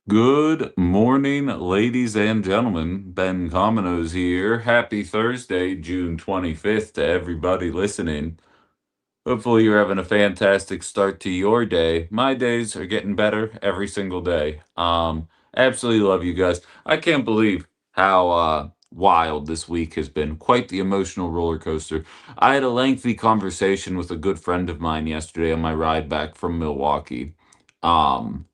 Good morning, ladies and gentlemen. Ben Cominos here. Happy Thursday, June 25th, to everybody listening. Hopefully, you're having a fantastic start to your day. My days are getting better every single day. Absolutely love you guys. I can't believe how wild this week has been. Quite the emotional roller coaster. I had a lengthy conversation with a good friend of mine yesterday on my ride back from Milwaukee. Um,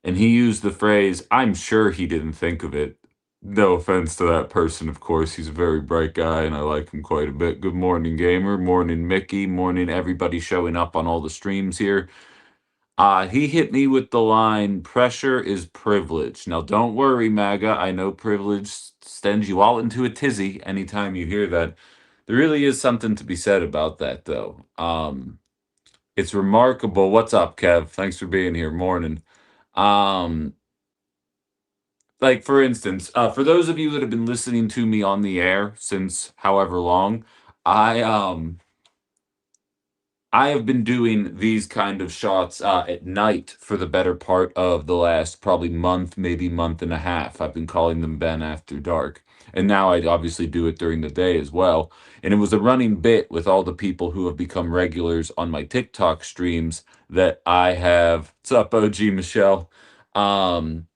and he used the phrase, "I'm sure he didn't think of it." No offense to that person, of course. He's a very bright guy, and I like him quite a bit. Good morning, gamer. Morning, Mickey. Morning, everybody showing up on all the streams here. He hit me with the line, "Pressure is privilege." Now, don't worry, MAGA. I know privilege sends you all into a tizzy anytime you hear that. There really is something to be said about that, though. It's remarkable. What's up, Kev? Thanks for being here. Morning. Um, like for instance, for those of you that have been listening to me on the air since however long, I um I have been doing these kind of shots at night for the better part of the last probably month, maybe month and a half. I've been calling them Ben After Dark. And now I obviously do it during the day as well. And it was a running bit with all the people who have become regulars on my TikTok streams that I have. What's up, OG Michelle? Um,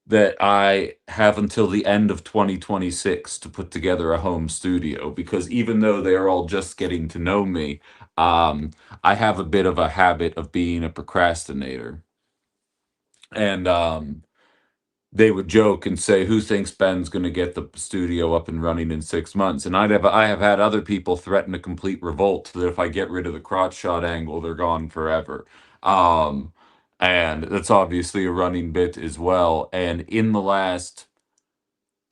that I have until the end of 2026 to put together a home studio because even though they are all just getting to know me, I have a bit of a habit of being a procrastinator. And they would joke and say, "Who thinks Ben's going to get the studio up and running in 6 months?" And I have had other people threaten a complete revolt that if I get rid of the crotch shot angle, they're gone forever. Um, and that's obviously a running bit as well. And in the last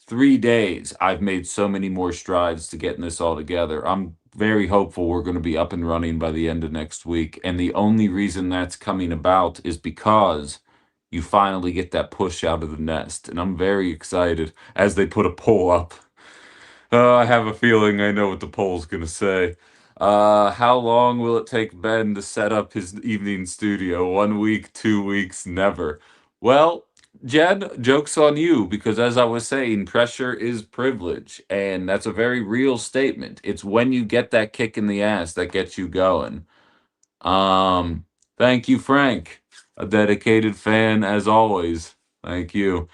3 days, I've made so many more strides to getting this all together. I'm very hopeful we're going to be up and running by the end of next week. And the only reason that's coming about is because you finally get that push out of the nest. And I'm very excited as they put a poll up. I have a feeling I know what the poll's going to say. How long will it take Ben to set up his evening studio? 1 week, 2 weeks, never. Well, Jed, joke's on you because as I was saying, pressure is privilege. And that's a very real statement. It's when you get that kick in the ass that gets you going. Um, Thank you, Frank. A dedicated fan as always. Thank you.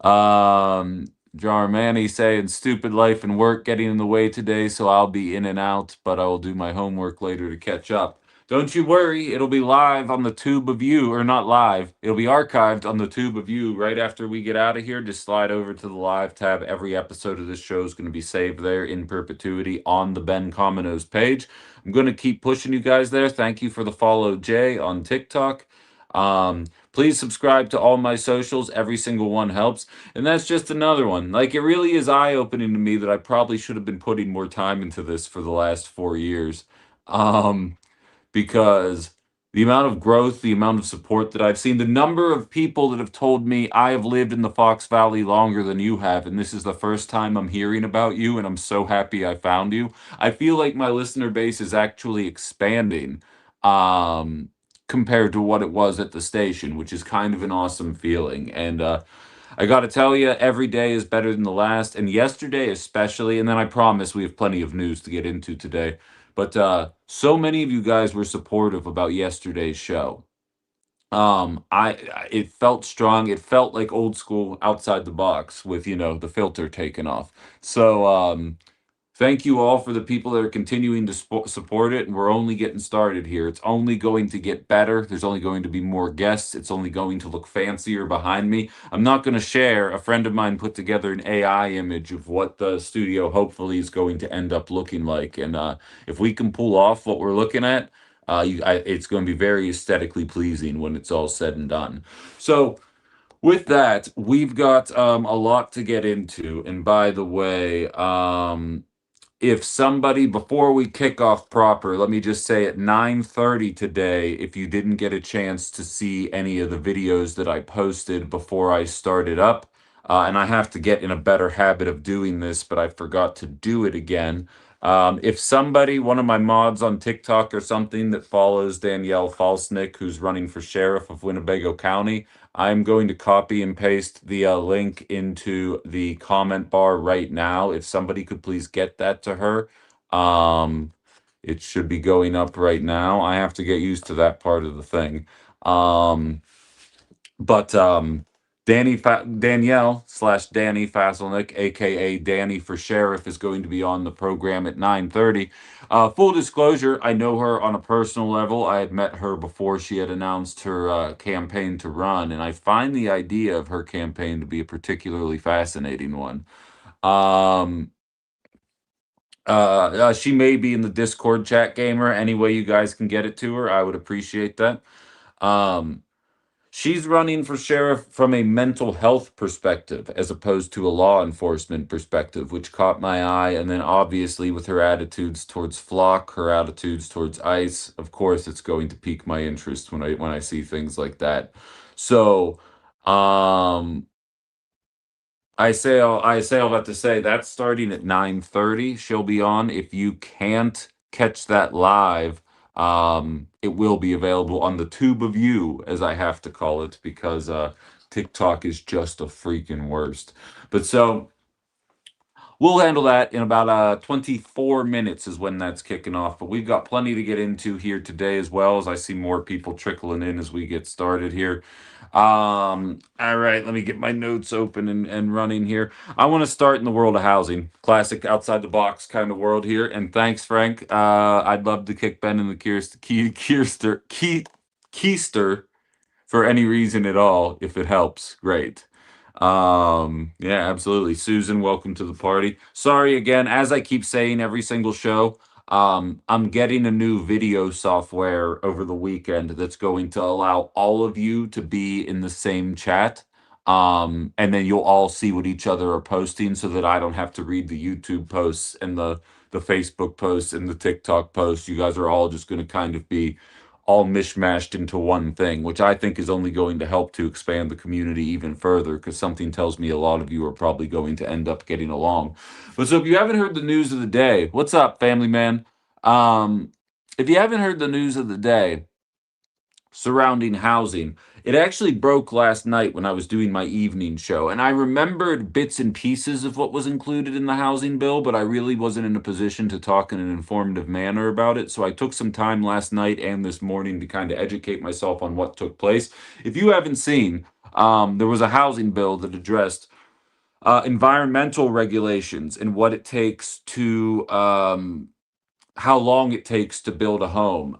Um, Jarmani saying stupid life and work getting in the way today, so I'll be in and out, but I will do my homework later to catch up. Don't you worry, it'll be live on the tube of you, or not live, it'll be archived on the tube of you right after we get out of here. Just slide over to the live tab. Every episode of this show is going to be saved there in perpetuity on the Ben Cominos page. I'm going to keep pushing you guys there. Thank you for the follow, Jay, on TikTok. Please subscribe to all my socials. Every single one helps. And that's just another one. Like, it really is eye opening to me that I probably should have been putting more time into this for the last 4 years. Um, because the amount of growth, the amount of support that I've seen, the number of people that have told me I have lived in the Fox Valley longer than you have, and this is the first time I'm hearing about you, and I'm so happy I found you. I feel like my listener base is actually expanding. Um, Compared to what it was at the station, which is kind of an awesome feeling. And I got to tell you, every day is better than the last, and yesterday especially. And then I promise we have plenty of news to get into today. But so many of you guys were supportive about yesterday's show. It felt strong. It felt like old school, outside the box with the filter taken off. So thank you all for the people that are continuing to support it, and we're only getting started here. It's only going to get better. There's only going to be more guests. It's only going to look fancier behind me. I'm not going to share. A friend of mine put together an AI image of what the studio hopefully is going to end up looking like, and if we can pull off what we're looking at, it's going to be very aesthetically pleasing when it's all said and done. So with that, we've got a lot to get into. And by the way, if somebody before we kick off proper, let me just say at 9:30 today, if you didn't get a chance to see any of the videos that I posted before I started up, and I have to get in a better habit of doing this, but I forgot to do it again. If somebody, one of my mods on TikTok or something that follows Danielle Falesnik, who's running for sheriff of Winnebago County, I'm going to copy and paste the link into the comment bar right now. If somebody could please get that to her. It should be going up right now. I have to get used to that part of the thing. But Danielle slash Dani Falesnik, aka Dani for Sheriff, is going to be on the program at 9:30. Full disclosure, I know her on a personal level. I had met her before she had announced her campaign to run, and I find the idea of her campaign to be a particularly fascinating one. Um, she may be in the Discord chat, gamer. Any way you guys can get it to her, I would appreciate that. Um, She's running for sheriff from a mental health perspective as opposed to a law enforcement perspective, which caught my eye. And then obviously with her attitudes towards Flock, her attitudes towards ICE, of course it's going to pique my interest when I see things like that. So um I say all that to say that's starting at 9:30. She'll be on. If you can't catch that live, it will be available on the tube of you, as I have to call it, because TikTok is just a freaking worst. But so we'll handle that in about 24 minutes is when that's kicking off. But we've got plenty to get into here today as well, as I see more people trickling in as we get started here. All right, let me get my notes open and running here. I want to start in the world of housing, classic outside the box kind of world here. And thanks, Frank. I'd love to kick Ben in the keister for any reason at all, if it helps. Great. Yeah, absolutely. Susan, welcome to the party. Sorry again, as I keep saying every single show, I'm getting a new video software over the weekend that's going to allow all of you to be in the same chat. And then you'll all see what each other are posting so that I don't have to read the YouTube posts and the Facebook posts and the TikTok posts. You guys are all just going to kind of be all mishmashed into one thing, which I think is only going to help to expand the community even further, because something tells me a lot of you are probably going to end up getting along. But so if you haven't heard the news of the day, what's up, family man? If you haven't heard the news of the day, surrounding housing. It actually broke last night when I was doing my evening show, and I remembered bits and pieces of what was included in the housing bill, but I really wasn't in a position to talk in an informative manner about it. So I took some time last night and this morning to kind of educate myself on what took place. If you haven't seen, there was a housing bill that addressed environmental regulations and what it takes to how long it takes to build a home,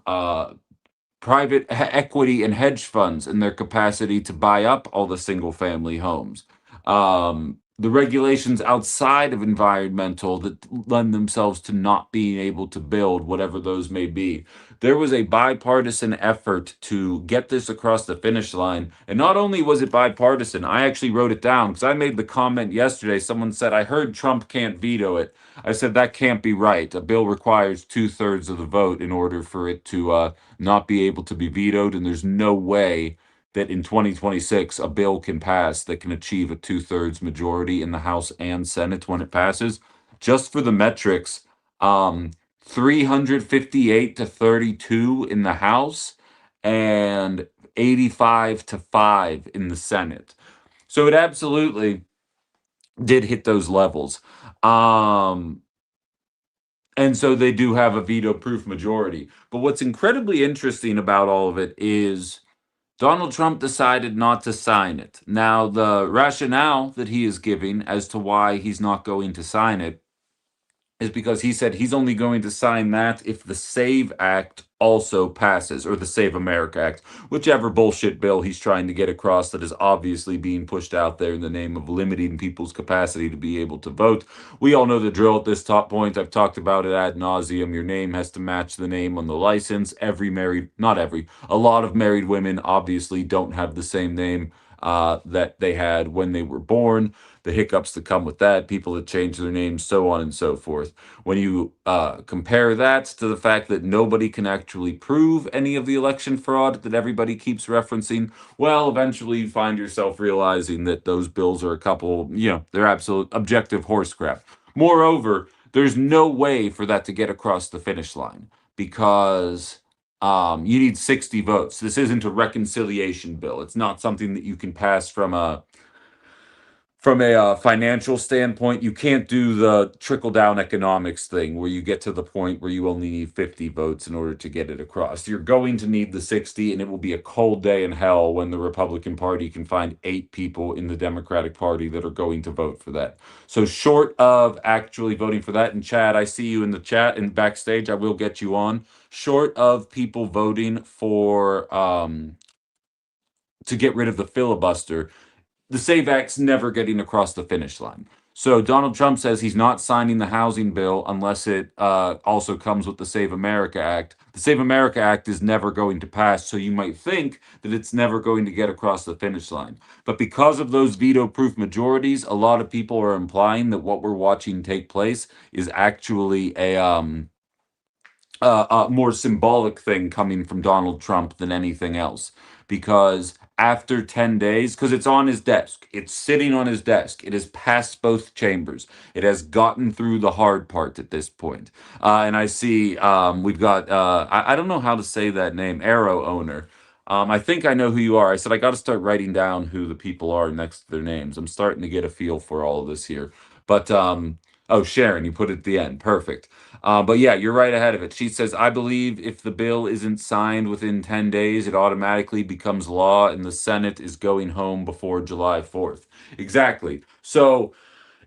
private equity and hedge funds and their capacity to buy up all the single family homes. The regulations outside of environmental that lend themselves to not being able to build, whatever those may be. There was a bipartisan effort to get this across the finish line. And not only was it bipartisan, I actually wrote it down because I made the comment yesterday. Someone said, I heard Trump can't veto it. I said, that can't be right. A bill requires 2/3 of the vote in order for it to not be able to be vetoed. And there's no way that in 2026 a bill can pass that can achieve a 2/3 majority in the House and Senate when it passes. Just for the metrics, 358 to 32 in the House and 85 to 5 in the Senate. So it absolutely did hit those levels. And so they do have a veto proof majority. But what's incredibly interesting about all of it is Donald Trump decided not to sign it. Now, the rationale that he is giving as to why he's not going to sign it is because he said he's only going to sign that if the SAVE Act also passes, or the Save America Act, whichever bullshit bill he's trying to get across that is obviously being pushed out there in the name of limiting people's capacity to be able to vote. We all know the drill at this top point. I've talked about it ad nauseum. Your name has to match the name on the license. Not every, a lot of married women obviously don't have the same name that they had when they were born, the hiccups that come with that, people that change their names, so on and so forth. When you compare that to the fact that nobody can actually prove any of the election fraud that everybody keeps referencing, well, eventually you find yourself realizing that those bills are they're absolute objective horse crap. Moreover, there's no way for that to get across the finish line because you need 60 votes. This isn't a reconciliation bill. It's not something that you can pass from a financial standpoint. You can't do the trickle down economics thing where you get to the point where you only need 50 votes in order to get it across. You're going to need the 60, and it will be a cold day in hell when the Republican Party can find 8 people in the Democratic Party that are going to vote for that. So, short of actually voting for that, and Chad, I see you in the chat and backstage, I will get you on. Short of people voting for to get rid of the filibuster, the SAVE Act's never getting across the finish line. So Donald Trump says he's not signing the housing bill unless it also comes with the Save America Act. The Save America Act is never going to pass, so you might think that it's never going to get across the finish line. But because of those veto-proof majorities, a lot of people are implying that what we're watching take place is actually a more symbolic thing coming from Donald Trump than anything else. Because after 10 days, because it's on his desk, it's sitting on his desk, it has passed both chambers, it has gotten through the hard part at this point. And I see we've got, I don't know how to say that name, Arrow Owner. I think I know who you are. I said I got to start writing down who the people are next to their names. I'm starting to get a feel for all of this here. But, oh, Sharon, you put it at the end. Perfect. But yeah, you're right ahead of it. She says, I believe if the bill isn't signed within 10 days, it automatically becomes law and the Senate is going home before July 4th. Exactly. So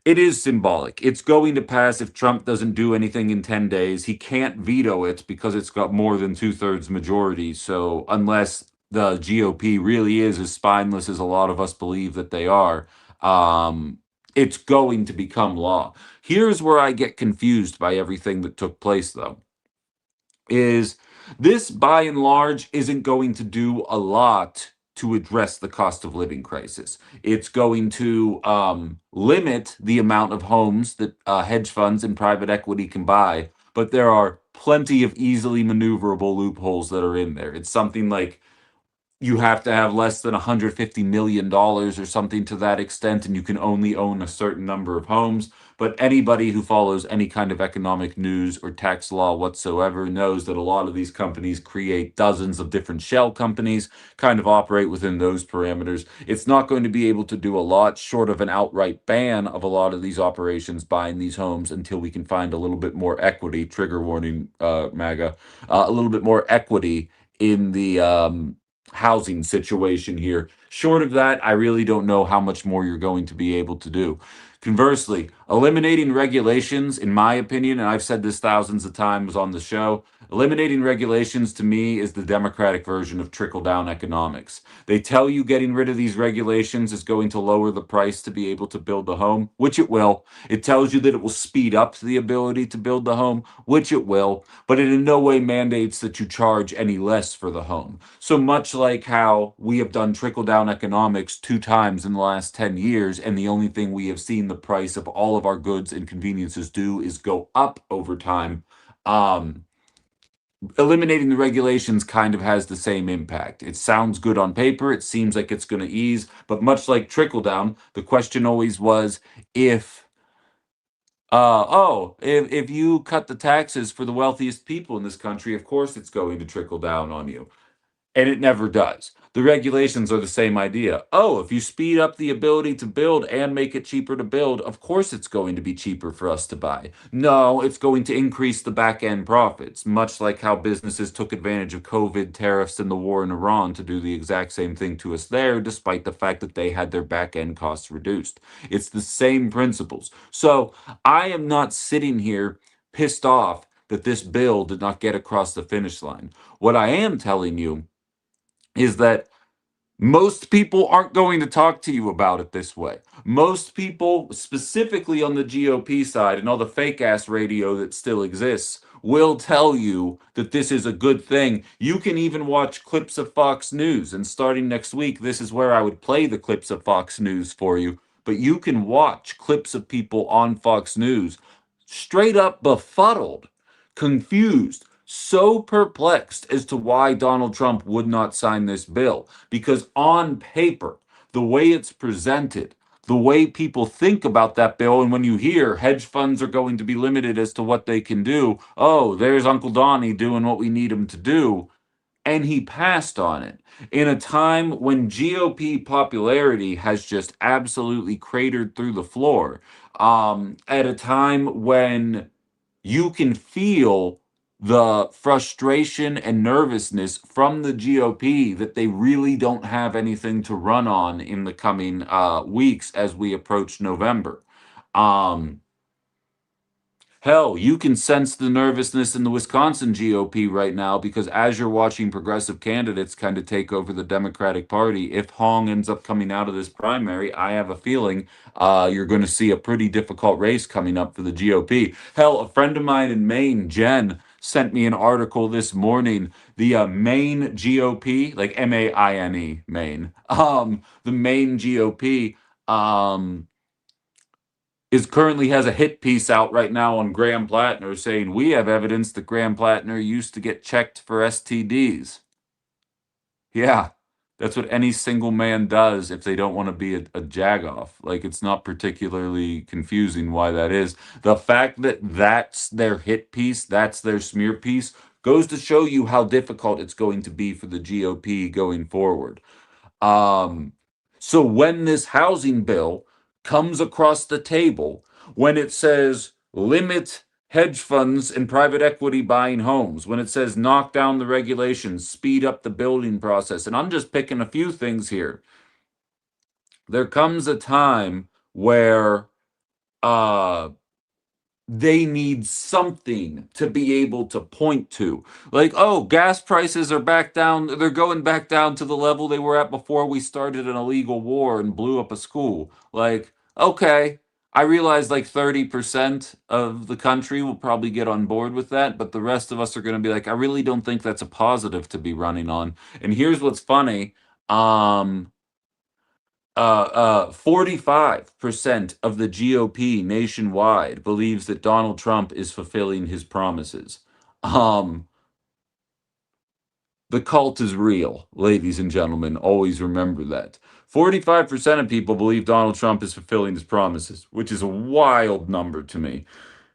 it is symbolic. It's going to pass if Trump doesn't do anything in 10 days. He can't veto it because it's got more than 2/3 majority. So unless the GOP really is as spineless as a lot of us believe that they are, it's going to become law. Here's where I get confused by everything that took place, though, is this by and large isn't going to do a lot to address the cost of living crisis. It's going to limit the amount of homes that hedge funds and private equity can buy, but there are plenty of easily maneuverable loopholes that are in there. It's something like you have to have less than $150 million or something to that extent, and you can only own a certain number of homes. But anybody who follows any kind of economic news or tax law whatsoever knows that a lot of these companies create dozens of different shell companies, kind of operate within those parameters. It's not going to be able to do a lot short of an outright ban of a lot of these operations buying these homes until we can find a little bit more equity, trigger warning, MAGA, a little bit more equity in the housing situation here. Short of that, I really don't know how much more you're going to be able to do. Conversely, eliminating regulations, in my opinion, and I've said this thousands of times on the show, eliminating regulations to me is the Democratic version of trickle down economics. They tell you getting rid of these regulations is going to lower the price to be able to build the home, which it will. It tells you that it will speed up the ability to build the home, which it will, but it in no way mandates that you charge any less for the home. So much like how we have done trickle down economics 2 times in the last 10 years, and the only thing we have seen the price of all of our goods and conveniences do is go up over time. Eliminating the regulations kind of has the same impact. It sounds good on paper, it seems like it's going to ease, but much like trickle down, the question always was if if you cut the taxes for the wealthiest people in this country, of course it's going to trickle down on you. And it never does. The regulations are the same idea. Oh, if you speed up the ability to build and make it cheaper to build, of course it's going to be cheaper for us to buy. No, it's going to increase the back end profits, much like how businesses took advantage of COVID tariffs and the war in Iran to do the exact same thing to us there, despite the fact that they had their back end costs reduced. It's the same principles. So I am not sitting here pissed off that this bill did not get across the finish line. What I am telling you is that most people aren't going to talk to you about it this way. Most people, specifically on the GOP side and all the fake ass radio that still exists, will tell you that this is a good thing. You can even watch clips of Fox News. And starting next week, this is where I would play the clips of Fox News for you. But you can watch clips of people on Fox News straight up befuddled, confused, so perplexed as to why Donald Trump would not sign this bill. Because on paper, the way it's presented, the way people think about that bill, and when you hear hedge funds are going to be limited as to what they can do, oh, there's Uncle Donnie doing what we need him to do. And he passed on it in a time when GOP popularity has just absolutely cratered through the floor. At a time when you can feel the frustration and nervousness from the GOP that they really don't have anything to run on in the coming weeks as we approach November. Um, Hell, you can sense the nervousness in the Wisconsin GOP right now because as you're watching progressive candidates kind of take over the Democratic Party, if Hong ends up coming out of this primary, I have a feeling you're going to see a pretty difficult race coming up for the GOP. Hell, a friend of mine in Maine, Jen, sent me an article this morning. The Maine GOP, like Maine, Maine, the Maine GOP. Is currently has a hit piece out right now on Graham Plattner saying we have evidence that Graham Plattner used to get checked for STDs. Yeah, that's what any single man does if they don't want to be a jagoff. Like, it's not particularly confusing why that is. The fact that that's their hit piece, that's their smear piece, goes to show you how difficult it's going to be for the GOP going forward. Um, so when this housing bill comes across the table, when it says limit hedge funds and private equity buying homes, when it says knock down the regulations, speed up the building process, and I'm just picking a few things here, there comes a time where uh they need something to be able to point to. Like, oh, gas prices are back down. They're going back down to the level they were at before we started an illegal war and blew up a school. Like, okay, I realize like 30% of the country will probably get on board with that, but the rest of us are going to be like, I really don't think that's a positive to be running on. And here's what's funny. 45% of the GOP nationwide believes that Donald Trump is fulfilling his promises. Um, the cult is real, ladies and gentlemen. Always remember that. 45% of people believe Donald Trump is fulfilling his promises, which is a wild number to me.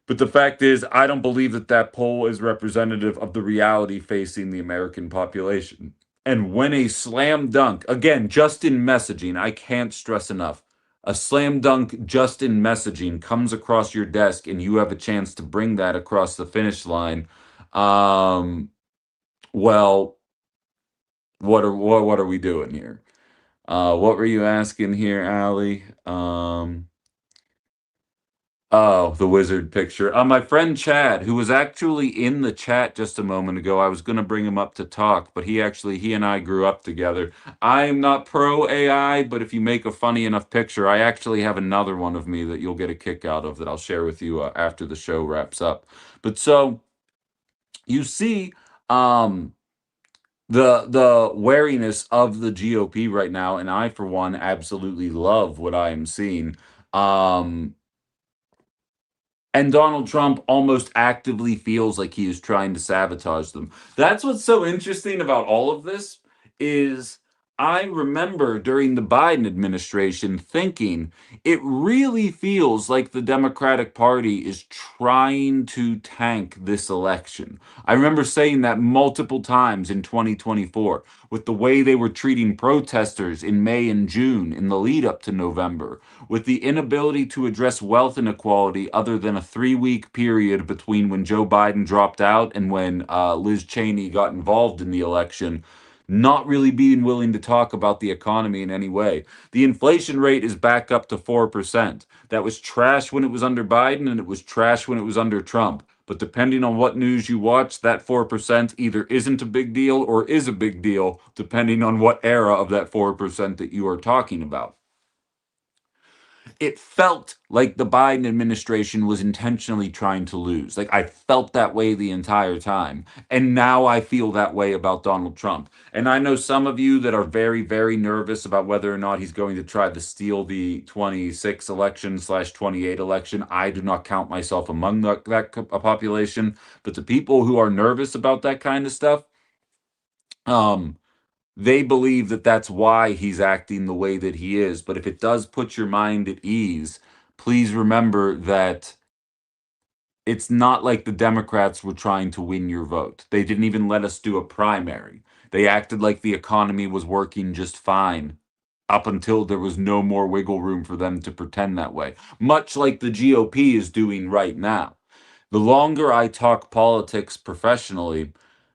But the fact is, I don't believe that that poll is representative of the reality facing the American population. And when a slam dunk, again, just in messaging, I can't stress enough, a slam dunk just in messaging comes across your desk and you have a chance to bring that across the finish line, um, well, what are we doing here? What were you asking here, Allie? Oh, the wizard picture. My friend Chad, who was actually in the chat just a moment ago, I was going to bring him up to talk, but he and I grew up together. I am not pro AI, but if you make a funny enough picture, I actually have another one of me that you'll get a kick out of that I'll share with you after the show wraps up. But so you see, um, the wariness of the GOP right now, and I, for one, absolutely love what I am seeing. Um, And Donald Trump almost actively feels like he is trying to sabotage them. That's what's so interesting about all of this is I remember during the Biden administration thinking it really feels like the Democratic Party is trying to tank this election. I remember saying that multiple times in 2024 with the way they were treating protesters in May and June in the lead up to November, with the inability to address wealth inequality other than a 3 week period between when Joe Biden dropped out and when Liz Cheney got involved in the election, not really being willing to talk about the economy in any way. The inflation rate is back up to 4%. That was trash when it was under Biden and it was trash when it was under Trump. But depending on what news you watch, that 4% either isn't a big deal or is a big deal, depending on what era of that 4% that you are talking about. It felt like the Biden administration was intentionally trying to lose. Like, I felt that way the entire time. And now I feel that way about Donald Trump. And I know some of you that are very, very nervous about whether or not he's going to try to steal the 26 election slash 28 election. I do not count myself among that population. But the people who are nervous about that kind of stuff, um, They believe that that's why he's acting the way that he is. But if it does put your mind at ease, please remember that it's not like the Democrats were trying to win your vote. They didn't even let us do a primary. They acted like the economy was working just fine up until there was no more wiggle room for them to pretend that way, much like the GOP is doing right now. The longer I talk politics professionally,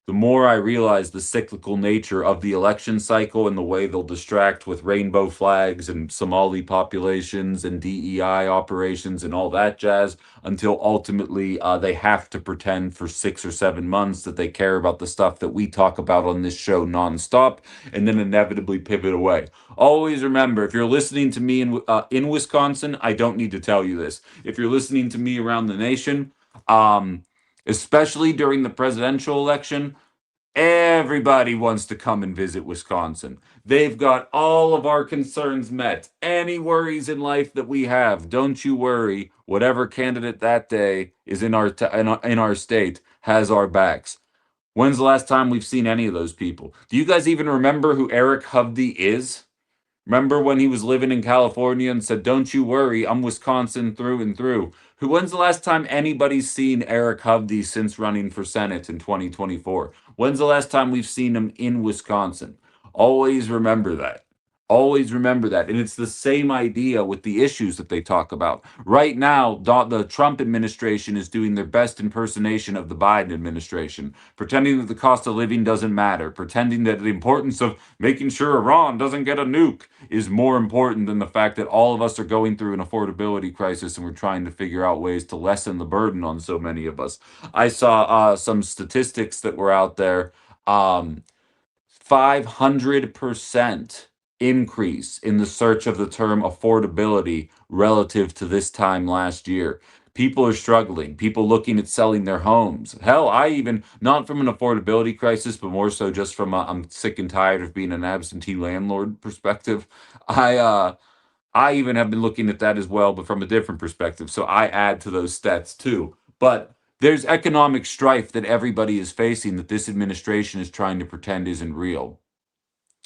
the more I realize the cyclical nature of the election cycle and the way they'll distract with rainbow flags and Somali populations and DEI operations and all that jazz until ultimately they have to pretend for 6 or 7 months that they care about the stuff that we talk about on this show nonstop and then inevitably pivot away. Always remember, if you're listening to me in Wisconsin, I don't need to tell you this. If you're listening to me around the nation, um, especially during the presidential election, everybody wants to come and visit Wisconsin. They've got all of our concerns met. Any worries in life that we have, don't you worry. Whatever candidate that day is in our state has our backs. When's the last time we've seen any of those people? Do you guys even remember who Eric Hovde is? Remember when he was living in California and said, "Don't you worry, I'm Wisconsin through and through." When's the last time anybody's seen Eric Hovde since running for Senate in 2024? When's the last time we've seen him in Wisconsin? Always remember that. Always remember that. And it's the same idea with the issues that they talk about. Right now, the Trump administration is doing their best impersonation of the Biden administration, pretending that the cost of living doesn't matter, pretending that the importance of making sure Iran doesn't get a nuke is more important than the fact that all of us are going through an affordability crisis and we're trying to figure out ways to lessen the burden on so many of us. I saw some statistics that were out there. 500% increase in the search of the term affordability relative to this time last year. People are struggling, people looking at selling their homes. Hell, I even, not from an affordability crisis, but more so just from a I'm sick and tired of being an absentee landlord perspective. I even have been looking at that as well, but from a different perspective. So I add to those stats too. But there's economic strife that everybody is facing that this administration is trying to pretend isn't real.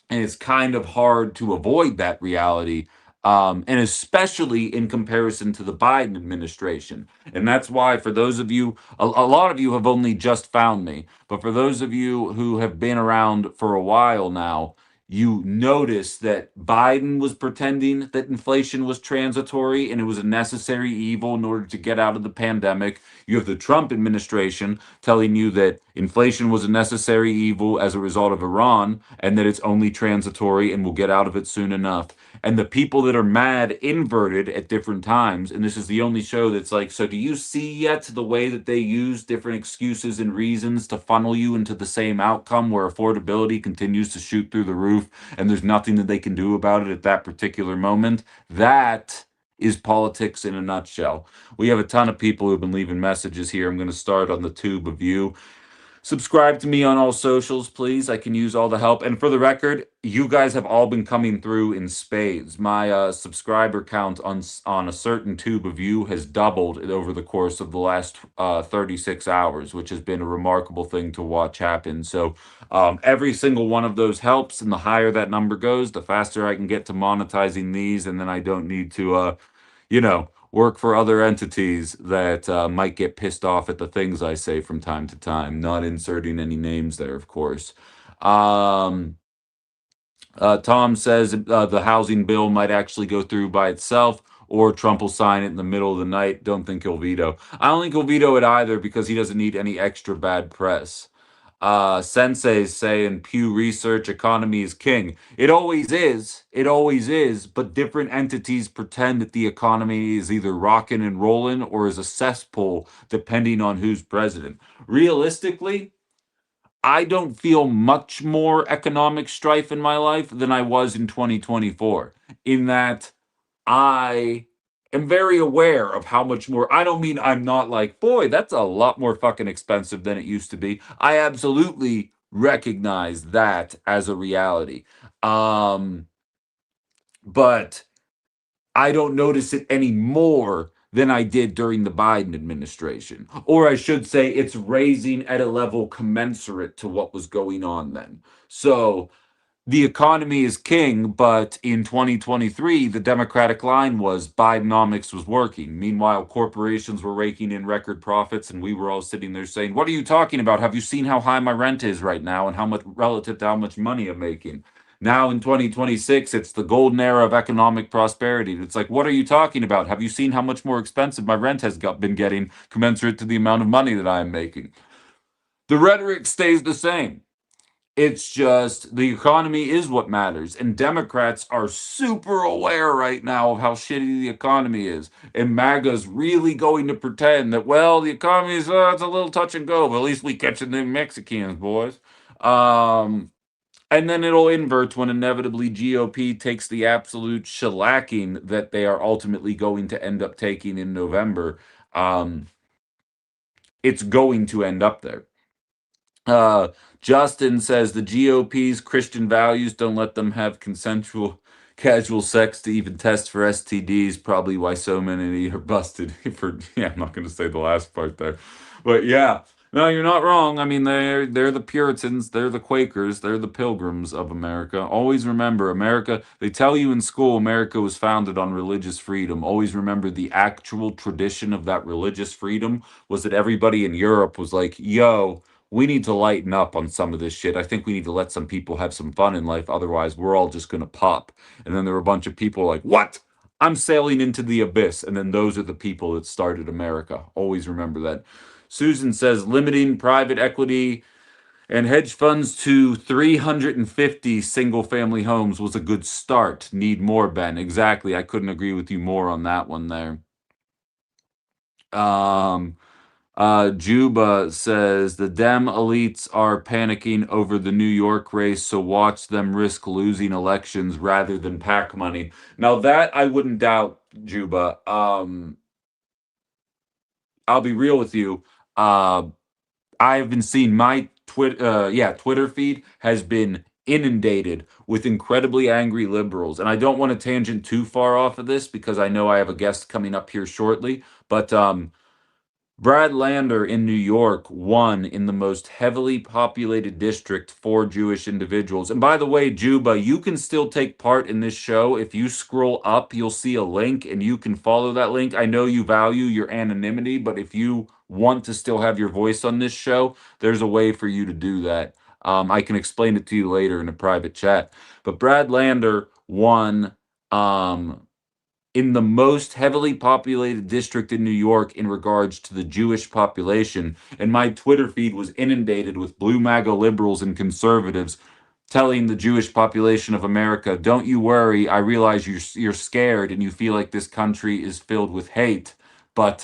And it's kind of hard to avoid that reality, and especially in comparison to the Biden administration. And that's why, for those of you, a lot of you have only just found me, but for those of you who have been around for a while now, you notice that Biden was pretending that inflation was transitory and it was a necessary evil in order to get out of the pandemic. You have the Trump administration telling you that inflation was a necessary evil as a result of Iran and that it's only transitory and we'll get out of it soon enough. And the people that are mad inverted at different times, and this is the only show that's like, so do you see yet the way that they use different excuses and reasons to funnel you into the same outcome where affordability continues to shoot through the roof and there's nothing that they can do about it at that particular moment? That is politics in a nutshell. We have a ton of people who've been leaving messages here. I'm going to start on the tube of you. Subscribe to me on all socials, please. I can use all the help. And for the record, you guys have all been coming through in spades. My subscriber count on a certain tube of you has doubled over the course of the last 36 hours, which has been a remarkable thing to watch happen. So every single one of those helps, and the higher that number goes, the faster I can get to monetizing these, and then I don't need to work for other entities that might get pissed off at the things I say from time to time. Not inserting any names there, of course. Um, Tom says the housing bill might actually go through by itself, or Trump will sign it in the middle of the night. Don't think he'll veto. I don't think he'll veto it either because he doesn't need any extra bad press. Sensei's saying Pew Research economy is king. It always is. It always is. But different entities pretend that the economy is either rocking and rolling or is a cesspool, depending on who's president. Realistically, I don't feel much more economic strife in my life than I was in 2024, in that I am very aware of how much more. I don't mean I'm not like, boy, that's a lot more fucking expensive than it used to be. I absolutely recognize that as a reality. But I don't notice it any more than I did during the Biden administration. Or I should say, it's raising at a level commensurate to what was going on then. So the economy is king, but in 2023, the Democratic line was Bidenomics was working. Meanwhile, corporations were raking in record profits, and we were all sitting there saying, "What are you talking about? Have you seen how high my rent is right now and how much relative to how much money I'm making?" Now in 2026, it's the golden era of economic prosperity. It's like, what are you talking about? Have you seen how much more expensive my rent has been getting commensurate to the amount of money that I am making? The rhetoric stays the same. It's just the economy is what matters. And Democrats are super aware right now of how shitty the economy is. And MAGA's really going to pretend that, well, the economy is it's a little touch and go, but at least we catching them Mexicans, boys. And then it'll invert when inevitably GOP takes the absolute shellacking that they are ultimately going to end up taking in November. Um, it's going to end up there. Uh, Justin says the GOP's Christian values don't let them have consensual casual sex to even test for STDs. Probably why so many are busted for. Yeah, I'm not going to say the last part there, but yeah, no, you're not wrong. I mean, they're the Puritans, they're the Quakers, they're the Pilgrims of America. Always remember, America. They tell you in school, America was founded on religious freedom. Always remember the actual tradition of that religious freedom was that everybody in Europe was like, "Yo, we need to lighten up on some of this shit. I think we need to let some people have some fun in life. Otherwise, we're all just going to pop." And then there were a bunch of people like, "What? I'm sailing into the abyss." And then those are the people that started America. Always remember that. Susan says limiting private equity and hedge funds to 350 single family homes was a good start. Need more, Ben. Exactly. I couldn't agree with you more on that one there. Um, Juba says the Dem elites are panicking over the New York race, so watch them risk losing elections rather than pack money. Now that I wouldn't doubt, Juba. I'll be real with you. Uh, I've been seeing my Twitter feed has been inundated with incredibly angry liberals, and I don't want to tangent too far off of this because I know I have a guest coming up here shortly, but Brad Lander in New York won in the most heavily populated district for Jewish individuals. And by the way, Juba, you can still take part in this show. If you scroll up, you'll see a link and you can follow that link. I know you value your anonymity, but if you want to still have your voice on this show, there's a way for you to do that. I can explain it to you later in a private chat. But Brad Lander won in the most heavily populated district in New York in regards to the Jewish population. And my Twitter feed was inundated with blue MAGA liberals and conservatives telling the Jewish population of America, "Don't you worry. I realize you're scared and you feel like this country is filled with hate, but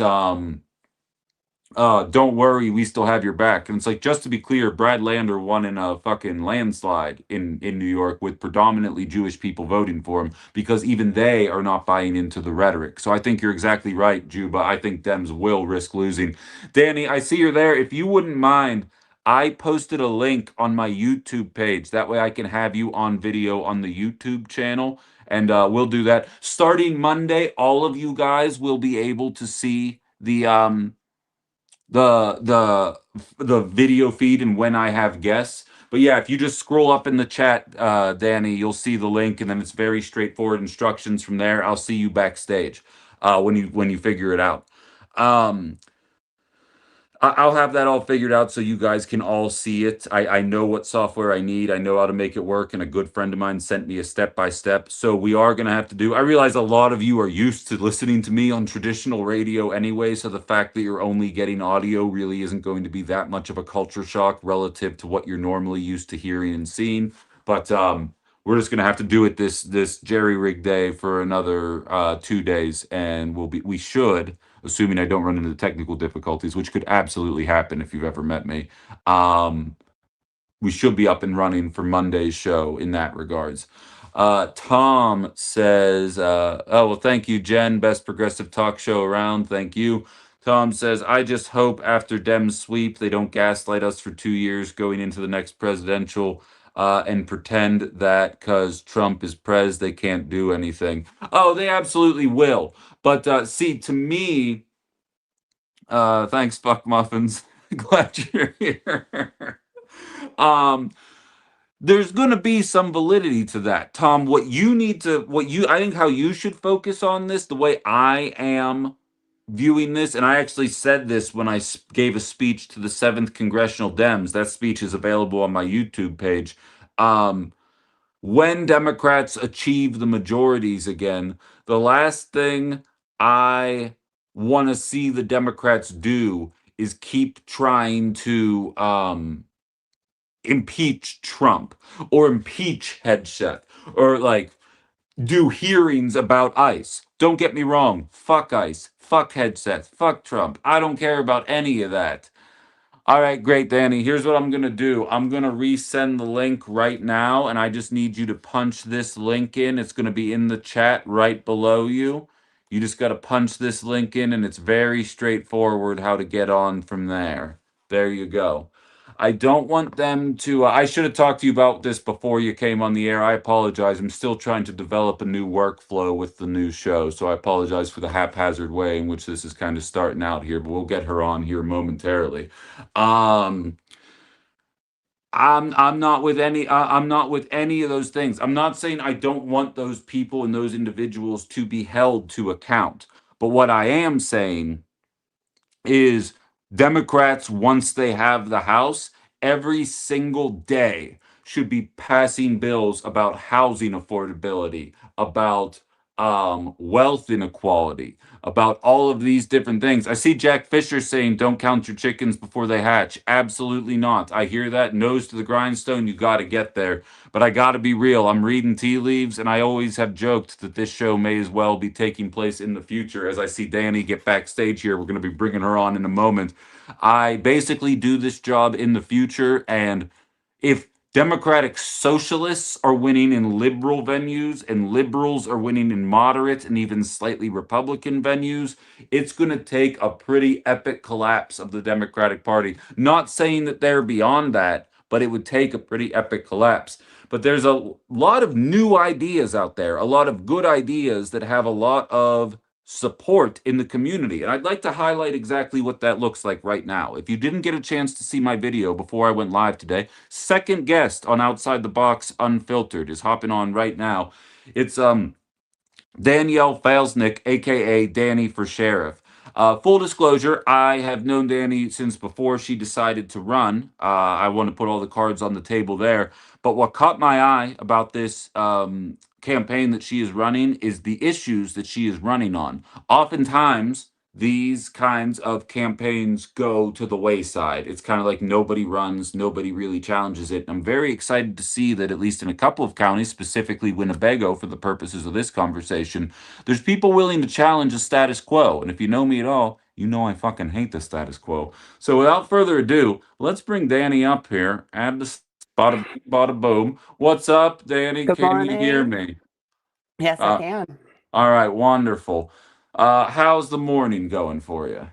don't worry, we still have your back." And it's like, just to be clear, Brad Lander won in a fucking landslide in New York with predominantly Jewish people voting for him because even they are not buying into the rhetoric. So I think you're exactly right, Juba. I think Dems will risk losing. Danny, I see you're there. If you wouldn't mind, I posted a link on my YouTube page. That way I can have you on video on the YouTube channel. And we'll do that. Starting Monday, all of you guys will be able to see the video feed and when I have guests. But yeah, if you just scroll up in the chat, Danny, you'll see the link, and then it's very straightforward instructions from there. I'll see you backstage when you figure it out. Um, I'll have that all figured out so you guys can all see it. I know what software I need. I know how to make it work, and a good friend of mine sent me a step by step. So we are going to have to do. I realize a lot of you are used to listening to me on traditional radio anyway, so the fact that you're only getting audio really isn't going to be that much of a culture shock relative to what you're normally used to hearing and seeing. But we're just going to have to do it this jerry rig day for another 2 days, and we should, assuming I don't run into technical difficulties, which could absolutely happen if you've ever met me. Um, we should be up and running for Monday's show in that regards. Tom says, "Oh well, thank you, Jen. Best progressive talk show around. Thank you." Tom says, "I just hope after Dems sweep, they don't gaslight us for 2 years going into the next presidential and pretend that because Trump is prez, they can't do anything." Oh, they absolutely will. But see, to me, thanks, Fuck Muffins. Glad you're here. um, there's going to be some validity to that. Tom, I think how you should focus on this, the way I am viewing this, and I actually said this when I gave a speech to the 7th Congressional Dems. That speech is available on my YouTube page. Um, when Democrats achieve the majorities again, the last thing I want to see the Democrats do is keep trying to impeach Trump or impeach Headset or like do hearings about ICE. Don't get me wrong. Fuck ICE. Fuck Headset. Fuck Trump. I don't care about any of that. All right, great, Dani. Here's what I'm going to do. I'm going to resend the link right now, and I just need you to punch this link in. It's going to be in the chat right below you. You just got to punch this link in, and it's very straightforward how to get on from there. There you go. I don't want them to. I should have talked to you about this before you came on the air. I apologize. I'm still trying to develop a new workflow with the new show, so I apologize for the haphazard way in which this is kind of starting out here, but we'll get her on here momentarily. Um, I'm not with I'm not with any of those things. I'm not saying I don't want those people and those individuals to be held to account. But what I am saying is Democrats, once they have the House, every single day should be passing bills about housing affordability, about wealth inequality, about all of these different things. I see Jack Fisher saying, don't count your chickens before they hatch. Absolutely not. I hear that. Nose to the grindstone. You got to get there. But I got to be real. I'm reading tea leaves, and I always have joked that this show may as well be taking place in the future. As I see Dani get backstage here, we're going to be bringing her on in a moment. I basically do this job in the future, and if Democratic socialists are winning in liberal venues and liberals are winning in moderate and even slightly Republican venues, it's going to take a pretty epic collapse of the Democratic Party. Not saying that they're beyond that, but it would take a pretty epic collapse. But there's a lot of new ideas out there, a lot of good ideas that have a lot of support in the community. And I'd like to highlight exactly what that looks like right now. If you didn't get a chance to see my video before I went live today, second guest on Outside the Box Unfiltered is hopping on right now. It's Danielle Falesnik, aka Dani for Sheriff. Full disclosure, I have known Dani since before she decided to run. I want to put all the cards on the table there. But what caught my eye about this campaign that she is running is the issues that she is running on. Oftentimes, these kinds of campaigns go to the wayside. It's kind of like nobody runs, nobody really challenges it. I'm very excited to see that, at least in a couple of counties, specifically Winnebago, for the purposes of this conversation, there's people willing to challenge the status quo. And if you know me at all, you know I fucking hate the status quo. So without further ado, let's bring Dani up here. Add the bada, bada boom. What's up, Dani? Good Can you hear morning. me? Yes, I Uh, can. all right, wonderful. How's the morning going for you?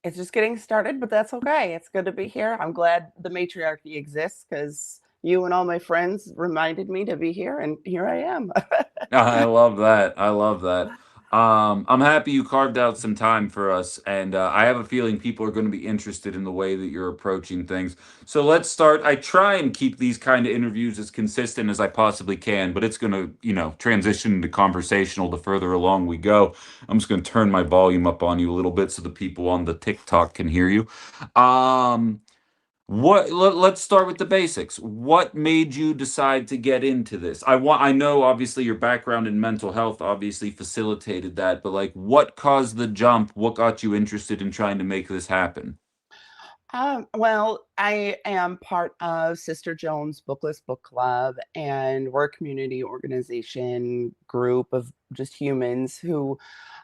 It's just getting started, but that's okay. It's good to be here. I'm glad the matriarchy exists because you and all my friends reminded me to be here, and here I am. I love that. I love that. I'm happy you carved out some time for us, and I have a feeling people are going to be interested in the way that you're approaching things. So let's start. I try and keep these kind of interviews as consistent as I possibly can, but it's going to, transition into conversational the further along we go. I'm just going to turn my volume up on you a little bit so the people on the TikTok can hear you. Um, let's start with the basics. What made you decide to get into this? I know obviously your background in mental health obviously facilitated that, but like what caused the jump? What got you interested in trying to make this happen? Well, I am part of Sister Jones Bookless Book Club, and we're a community organization group of just humans who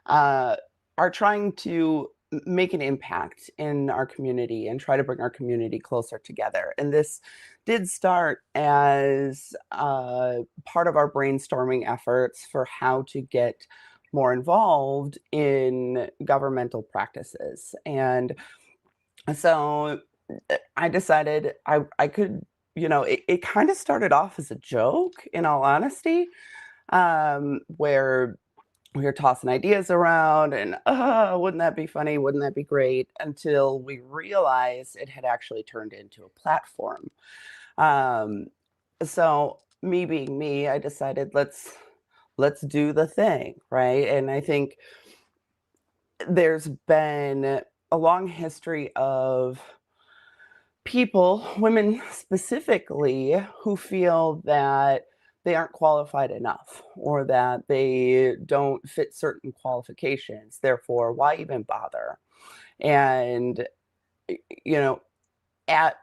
uh, are trying to make an impact in our community and try to bring our community closer together. And this did start as part of our brainstorming efforts for how to get more involved in governmental practices. And so I decided I could, it kind of started off as a joke, in all honesty, where we were tossing ideas around and, wouldn't that be funny? Wouldn't that be great? Until we realized it had actually turned into a platform. Um, So me being me, I decided let's do the thing, right? And I think there's been a long history of people, women specifically, who feel that they aren't qualified enough or that they don't fit certain qualifications. Therefore, why even bother? And you know, at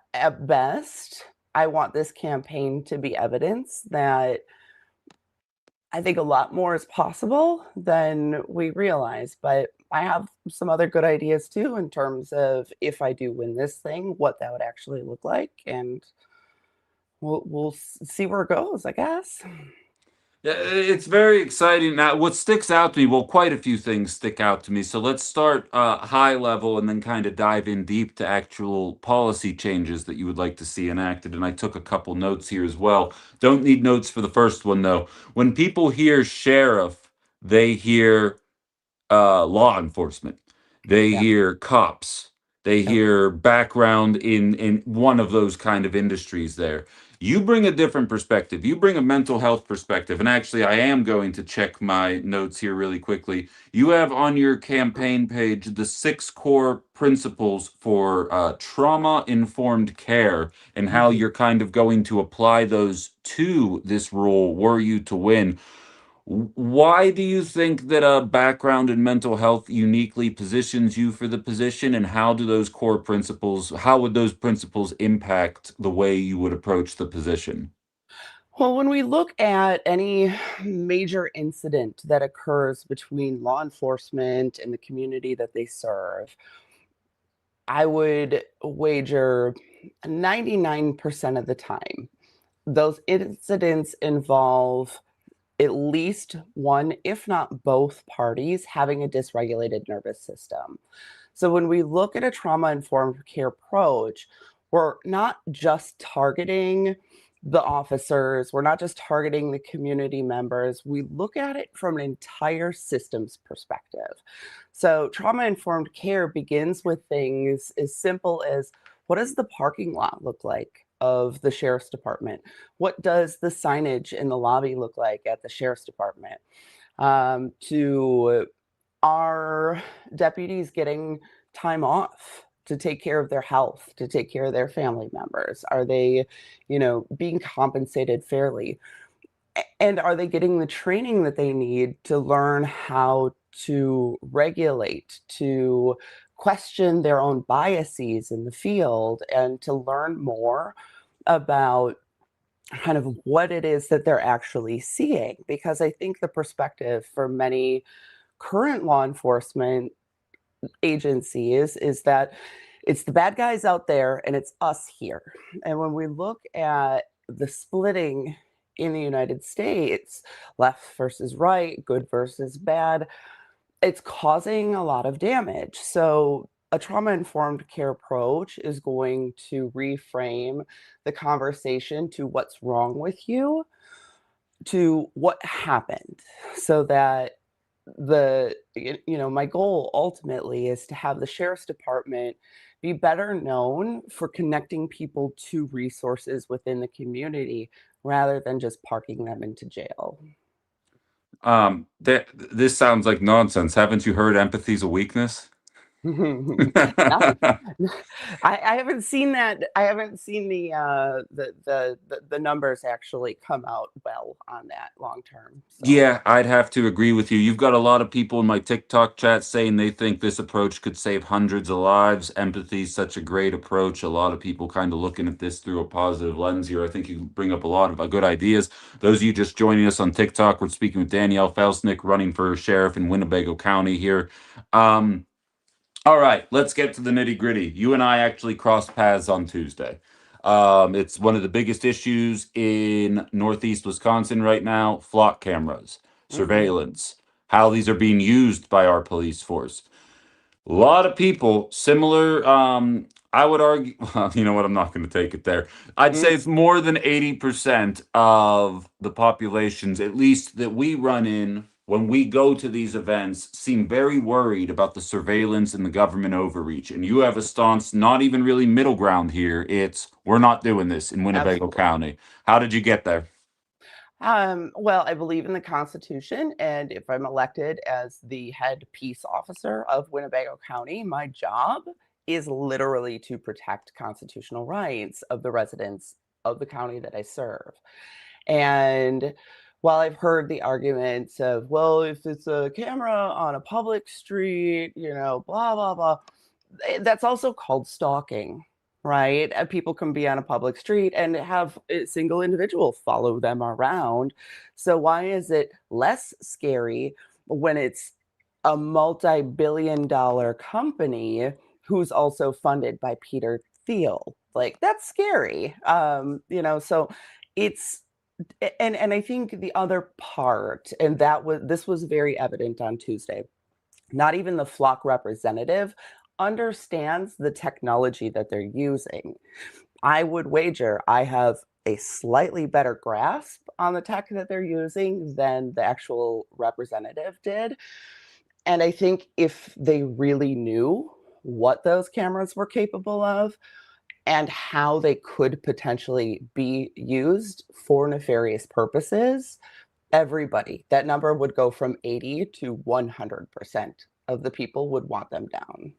best, I want this campaign to be evidence that I think a lot more is possible than we realize, but I have some other good ideas too in terms of if I do win this thing, what that would actually look like, and we'll see where it goes, I guess. Yeah, it's very exciting. Now, what sticks out to me, well, quite a few things stick out to me. So let's start high level and then kind of dive in deep to actual policy changes that you would like to see enacted. And I took a couple notes here as well. Don't need notes for the first one, though. When people hear sheriff, they hear law enforcement. They Yeah. hear cops. They Yep. hear background in one of those kind of industries there. You bring a different perspective. You bring a mental health perspective. And actually, I am going to check my notes here really quickly. You have on your campaign page the 6 core principles for trauma informed care and how Mhm. you're kind of going to apply those to this role were you to win. Why do you think that a background in mental health uniquely positions you for the position, and how would those principles impact the way you would approach the position? Well, when we look at any major incident that occurs between law enforcement and the community that they serve, I would wager 99% of the time, those incidents involve at least one, if not both parties, having a dysregulated nervous system. So when we look at a trauma informed care approach, we're not just targeting the officers, we're not just targeting the community members. We look at it from an entire systems perspective. So trauma informed care begins with things as simple as what does the parking lot look like of the sheriff's department? What does the signage in the lobby look like at the sheriff's department? To Are deputies getting time off to take care of their health, to take care of their family members? Are they, being compensated fairly? And are they getting the training that they need to learn how to regulate, to question their own biases in the field, and to learn more about kind of what it is that they're actually seeing? Because I think the perspective for many current law enforcement agencies is that it's the bad guys out there and it's us here. And when we look at the splitting in the United States, left versus right, good versus bad, it's causing a lot of damage. So a trauma informed care approach is going to reframe the conversation to what's wrong with you, to what happened, so that my goal ultimately is to have the sheriff's department be better known for connecting people to resources within the community rather than just parking them into jail. This sounds like nonsense. Haven't you heard empathy's a weakness? Nice. I haven't seen that. I haven't seen the numbers actually come out well on that long term. So Yeah, I'd have to agree with you. You've got a lot of people in my TikTok chat saying they think this approach could save hundreds of lives. Empathy is such a great approach. A lot of people kind of looking at this through a positive lens here. I think you bring up a lot of good ideas. Those of you just joining us on TikTok, we're speaking with Dani Falesnik, running for sheriff in Winnebago County here. Um, all right, let's get to the nitty gritty. You and I actually crossed paths on Tuesday. It's one of the biggest issues in Northeast Wisconsin right now: flock cameras, mhm. surveillance, how these are being used by our police force. A lot of people, similar, I would argue, well, you know what, I'm not going to take it there. I'd say Mm, it's more than 80% of the populations, at least that we run in when we go to these events, seem very worried about the surveillance and the government overreach. And you have a stance, not even really middle ground here. It's we're not doing this in Winnebago Absolutely. County. How did you get there? Well, I believe in the Constitution, and if I'm elected as the head peace officer of Winnebago County, my job is literally to protect constitutional rights of the residents of the county that I serve. And while I've heard the arguments of, well, if it's a camera on a public street, blah, blah, blah, that's also called stalking, right? People can be on a public street and have a single individual follow them around. So why is it less scary when it's a multi-billion-dollar company who's also funded by Peter Thiel? Like, that's scary. So it's and I think the other part, and this was very evident on Tuesday, not even the flock representative understands the technology that they're using. I would wager I have a slightly better grasp on the tech that they're using than the actual representative did. And I think if they really knew what those cameras were capable of and how they could potentially be used for nefarious purposes, everybody, that number would go from 80 to 100% of the people would want them down.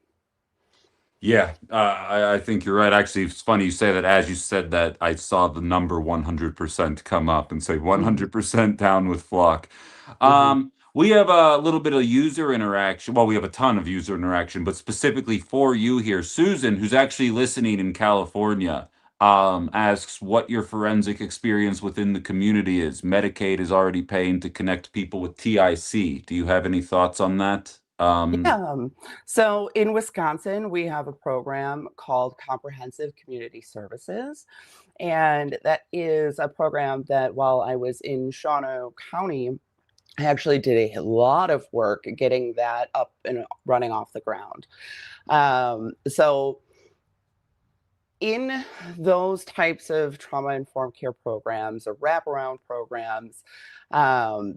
Yeah, I think you're right. Actually, it's funny you say that. As you said that, I saw the number 100% come up and say Mhm, 100% down with Flock. mhm. We have a little bit of user interaction. Well, we have a ton of user interaction, but specifically for you here, Susan, who's actually listening in California, asks what your forensic experience within the community is. Medicaid is already paying to connect people with TIC. Do you have any thoughts on that? Yeah. So in Wisconsin, we have a program called Comprehensive Community Services. And that is a program that while I was in Shawano County, I actually did a lot of work getting that up and running off the ground. So in those types of trauma informed care programs or wraparound programs, um,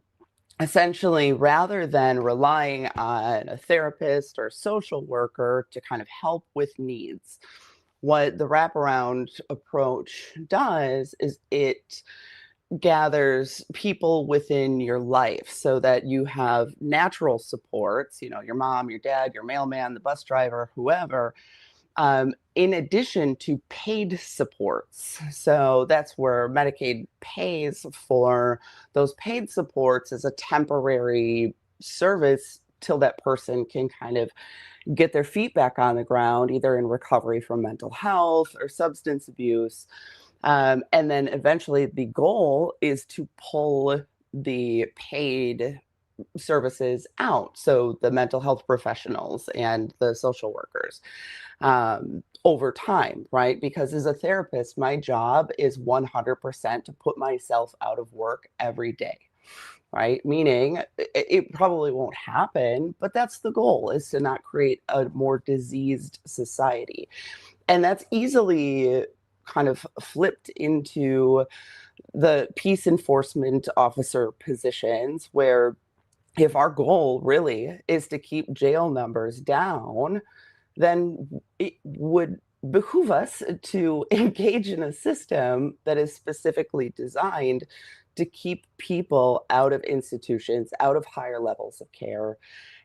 essentially, rather than relying on a therapist or social worker to kind of help with needs, what the wraparound approach does is it gathers people within your life so that you have natural supports, your mom, your dad, your mailman, the bus driver, whoever, in addition to paid supports. So that's where Medicaid pays for those paid supports as a temporary service till that person can kind of get their feet back on the ground, either in recovery from mental health or substance abuse. And then eventually the goal is to pull the paid services out. So the mental health professionals and the social workers over time, right? Because as a therapist, my job is 100% to put myself out of work every day, right? Meaning it probably won't happen, but that's the goal, is to not create a more diseased society. And that's easily kind of flipped into the peace enforcement officer positions, where if our goal really is to keep jail numbers down, then it would behoove us to engage in a system that is specifically designed to keep people out of institutions, out of higher levels of care,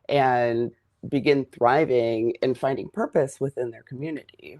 and begin thriving and finding purpose within their community.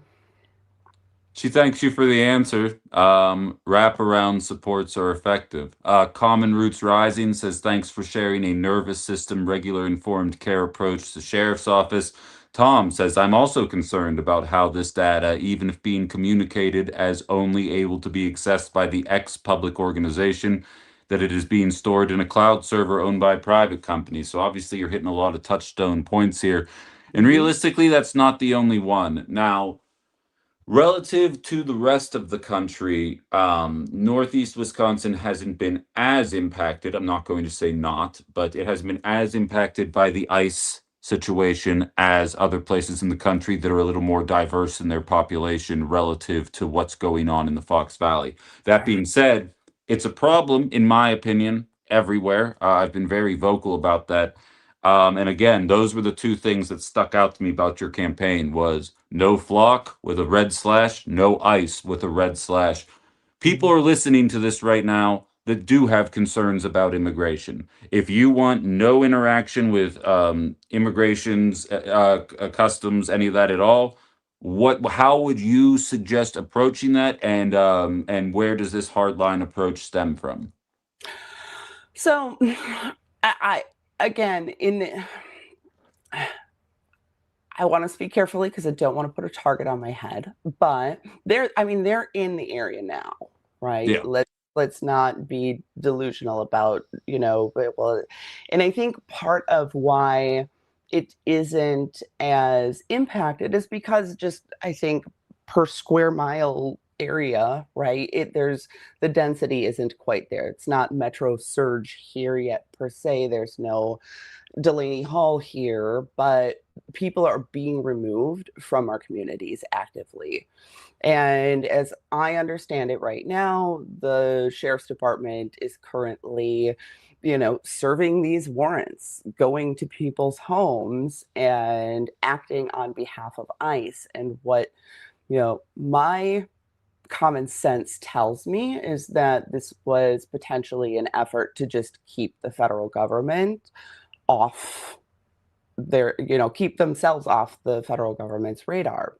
She thanks you for the answer. Wraparound supports are effective. Common Roots Rising says, thanks for sharing a nervous system, regular informed care approach to sheriff's office. Tom says, I'm also concerned about how this data, even if being communicated as only able to be accessed by the ex-public organization, that it is being stored in a cloud server owned by private companies. So obviously you're hitting a lot of touchstone points here. And Mhm. realistically, that's not the only one. Now, relative to the rest of the country, Northeast Wisconsin hasn't been as impacted. I'm not going to say not, but it has been as impacted by the ICE situation as other places in the country that are a little more diverse in their population relative to what's going on in the Fox Valley. That Right. being said, it's a problem, in my opinion. everywhere. I've been very vocal about that. And again, those were the two things that stuck out to me about your campaign was no flock with a red slash, no ice with a red slash. People Mhm. are listening to this right now that do have concerns about immigration. If you want no interaction with immigrations, customs, any of that at all, how would you suggest approaching that, and where does this hardline approach stem from? So, I again in the, I want to speak carefully because I don't want to put a target on my head, but they're in the area now, right? Yeah. Let's not be delusional about, but, well, and I think part of why it isn't as impacted is because just I think per square mile area, right? There's the density isn't quite there. It's not metro surge here yet per se. There's no Delaney Hall here, but people are being removed from our communities actively. And as I understand it right now, the sheriff's department is currently, serving these warrants, going to people's homes and acting on behalf of ICE. And what, my common sense tells me is that this was potentially an effort to just keep the federal government off keep themselves off the federal government's radar.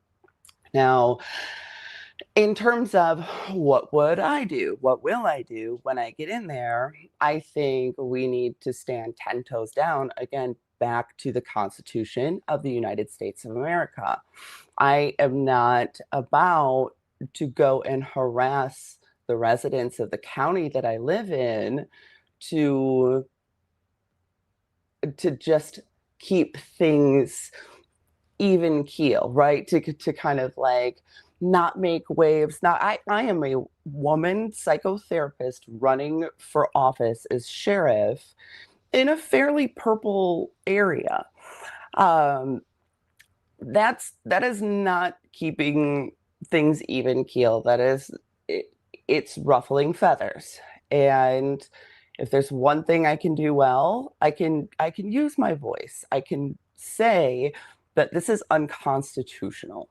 Now, in terms of what would I do? What will I do when I get in there? I think we need to stand 10 toes down again, back to the Constitution of the United States of America. I am not about to go and harass the residents of the county that I live in to just keep things even keel, right? To kind of like not make waves. Now, I am a woman psychotherapist running for office as sheriff in a fairly purple area. Um, that is not keeping things even keel. It's ruffling feathers. And if there's one thing I can do well, I can use my voice. I can say that this is unconstitutional.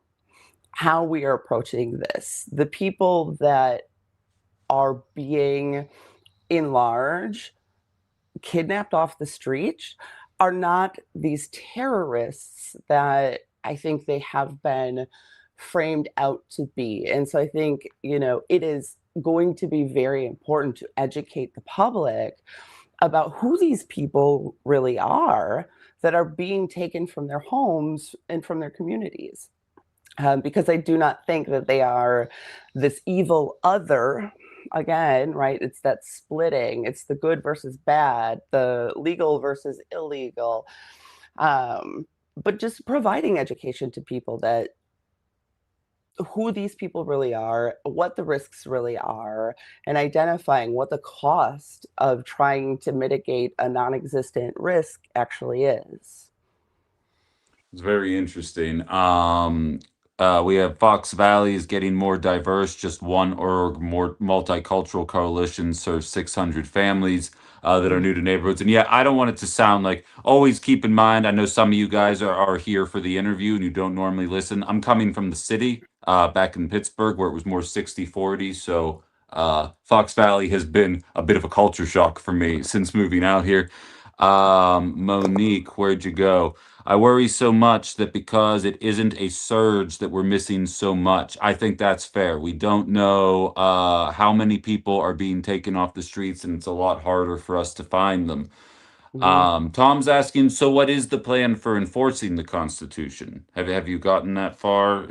How we are approaching this. The people that are being in large kidnapped off the street are not these terrorists that I think they have been framed out to be. And so I think, it is going to be very important to educate the public about who these people really are that are being taken from their homes and from their communities. Because I do not think that they are this evil other. Again, right? It's that splitting. It's the good versus bad, the legal versus illegal. But just providing education to people that who these people really are, what the risks really are, and identifying what the cost of trying to mitigate a non-existent risk actually is. It's very interesting. We have Fox Valley is getting more diverse. Just one or more multicultural coalition serves 600 families that are Mhm. new to neighborhoods. And yeah, I don't want it to sound like, always keep in mind, I know some of you guys are here for the interview and you don't normally listen. I'm coming from the city back in Pittsburgh where it was more 60-40. So Fox Valley has been a bit of a culture shock for me since moving out here. Monique, where'd you go? I worry so much that because it isn't a surge that we're missing so much. I think that's fair. We don't know how many people are being taken off the streets, and it's a lot harder for us to find them. Mhm. Tom's asking, so what is the plan for enforcing the Constitution? Have you gotten that far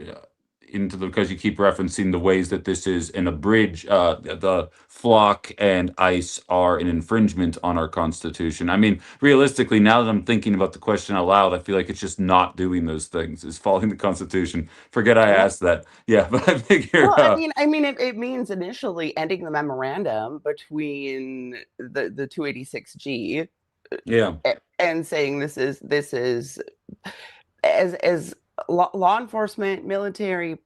into the, because you keep referencing the ways that this is an abridge, the flock and ICE are an infringement on our Constitution. I mean, realistically, now that I'm thinking about the question out loud, I feel like it's just not doing those things. It's following the Constitution. Forget I Well, asked that. Yeah, but I figure, well, it means initially ending the memorandum between the 286G yeah. and saying this is as law enforcement, military,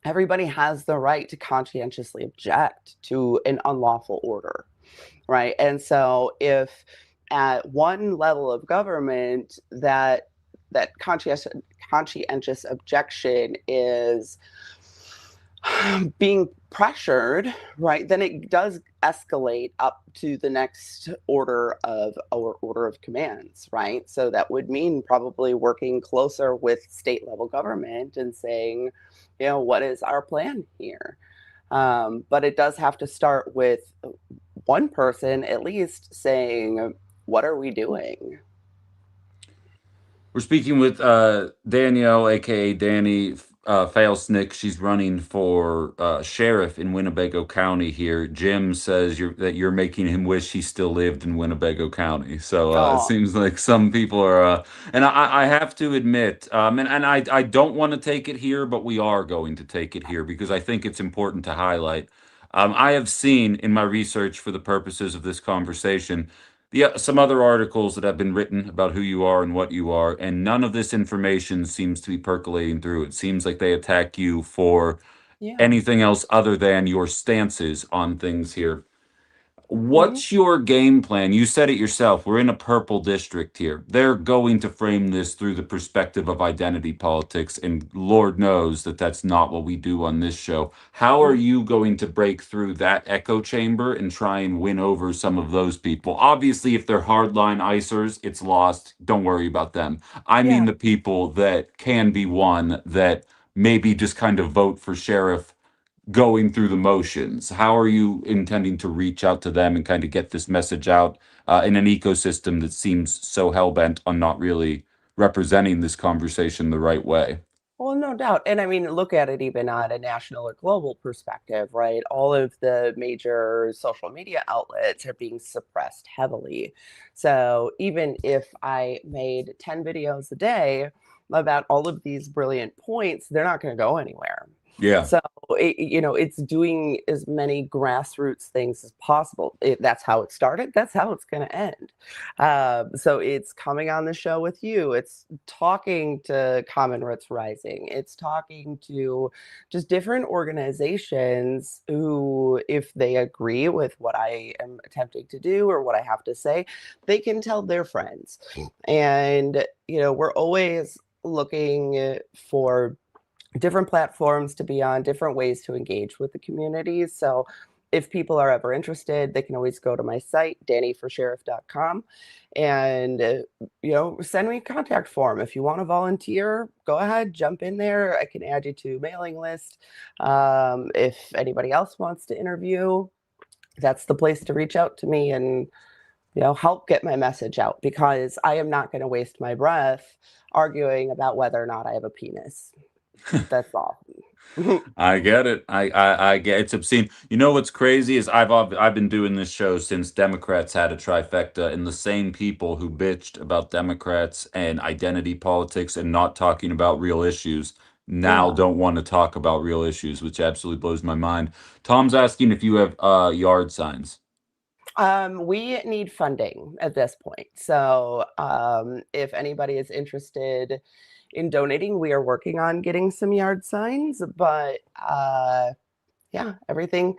everybody has the right to conscientiously object to an unlawful order. right? And so if at one level of government that conscientious objection is being pressured, right, then it does escalate up to the next order of commands, right? So that would mean probably working closer with state level government and saying, what is our plan here? But it does have to start with one person at least saying, what are we doing? We're speaking with Danielle, aka Dani Falesnik. She's running for sheriff in Winnebago County here. Jim says that you're making him wish he still lived in Winnebago County. So it Oh, seems like some people are, and I have to admit, and I don't want to take it here, but we are going to take it here because I think it's important to highlight. I have seen in my research for the purposes of this conversation some other articles that have been written about who you are and what you are, and none of this information seems to be percolating through. It seems like they attack you for yeah. anything else other than your stances on things here. Hmm. What's your game plan? You said it yourself. We're in a purple district here. They're going to frame this through the perspective of identity politics, and Lord knows that that's not what we do on this show. How are you going to break through that echo chamber and try and win over some of those people? Obviously, if they're hardline icers, it's lost. Don't worry about them. I Yeah. mean the people that can be won that maybe just kind of vote for sheriff going through the motions. How are you intending to reach out to them and kind of get this message out in an ecosystem that seems so hell bent on not really representing this conversation the right way? Well, no doubt. And I mean, look at it even on a national or global perspective, right? All of the major social media outlets are being suppressed heavily. So even if I made 10 videos a day about all of these brilliant points, they're not going to go anywhere. Yeah. So, it's doing as many grassroots things as possible. That's how it started. That's how it's going to end. So it's coming on the show with you. It's talking to Common Roots Rising. It's talking to just different organizations who, if they agree with what I am attempting to do or what I have to say, they can tell their friends. And, we're always looking for different platforms to be on, different ways to engage with the community. So if people are ever interested, they can always go to my site, daniforsheriff.com, and send me a contact form. If you want to volunteer, go ahead, jump in there. I can add you to mailing list. If anybody else wants to interview, that's the place to reach out to me and help get my message out, because I am not going to waste my breath arguing about whether or not I have a penis. That's all. I get it. I get it's obscene. You know what's crazy is I've been doing this show since Democrats had a trifecta, and the same people who bitched about Democrats and identity politics and not talking about real issues now Yeah. don't want to talk about real issues, which absolutely blows my mind. Tom's asking if you have yard signs. We need funding at this point. So, if anybody is interested in donating, we are working on getting some yard signs, but yeah, everything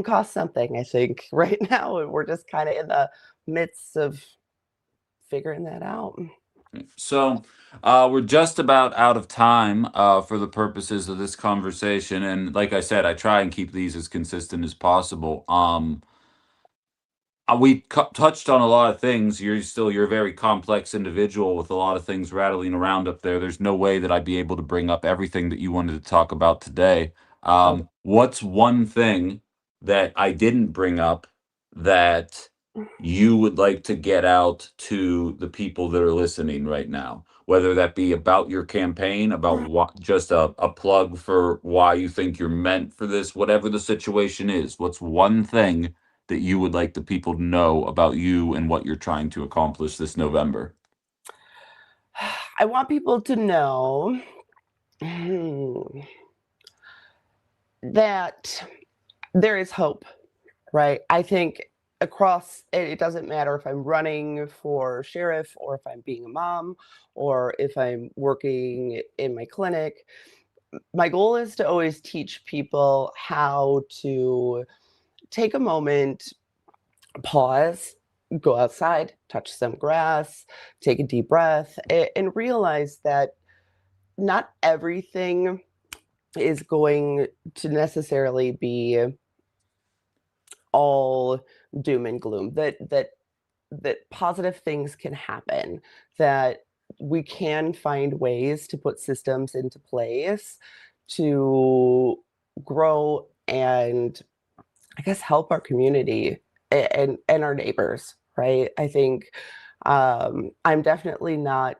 costs something, I think. Right now, we're just kind of in the midst of figuring that out. So, we're just about out of time for the purposes of this conversation, and like I said, I try and keep these as consistent as possible. Touched on a lot of things. You're a very complex individual with a lot of things rattling around up there. There's no way that I'd be able to bring up everything that you wanted to talk about today. Oh, What's one thing that I didn't bring up that you would like to get out to the people that are listening right now? Whether that be about your campaign, about what, just a plug for why you think you're meant for this, whatever the situation is. What's one thing that you would like the people to know about you and what you're trying to accomplish this November? I want people to know that there is hope, right? I think across it doesn't matter if I'm running for sheriff or if I'm being a mom or if I'm working in my clinic. My goal is to always teach people how to take a moment pause, go outside, touch some grass, take a deep breath, and realize that not everything is going to necessarily be all doom and gloom. That positive things can happen, that we can find ways to put systems into place to grow and, I guess, help our community and our neighbors, right? I think I'm definitely not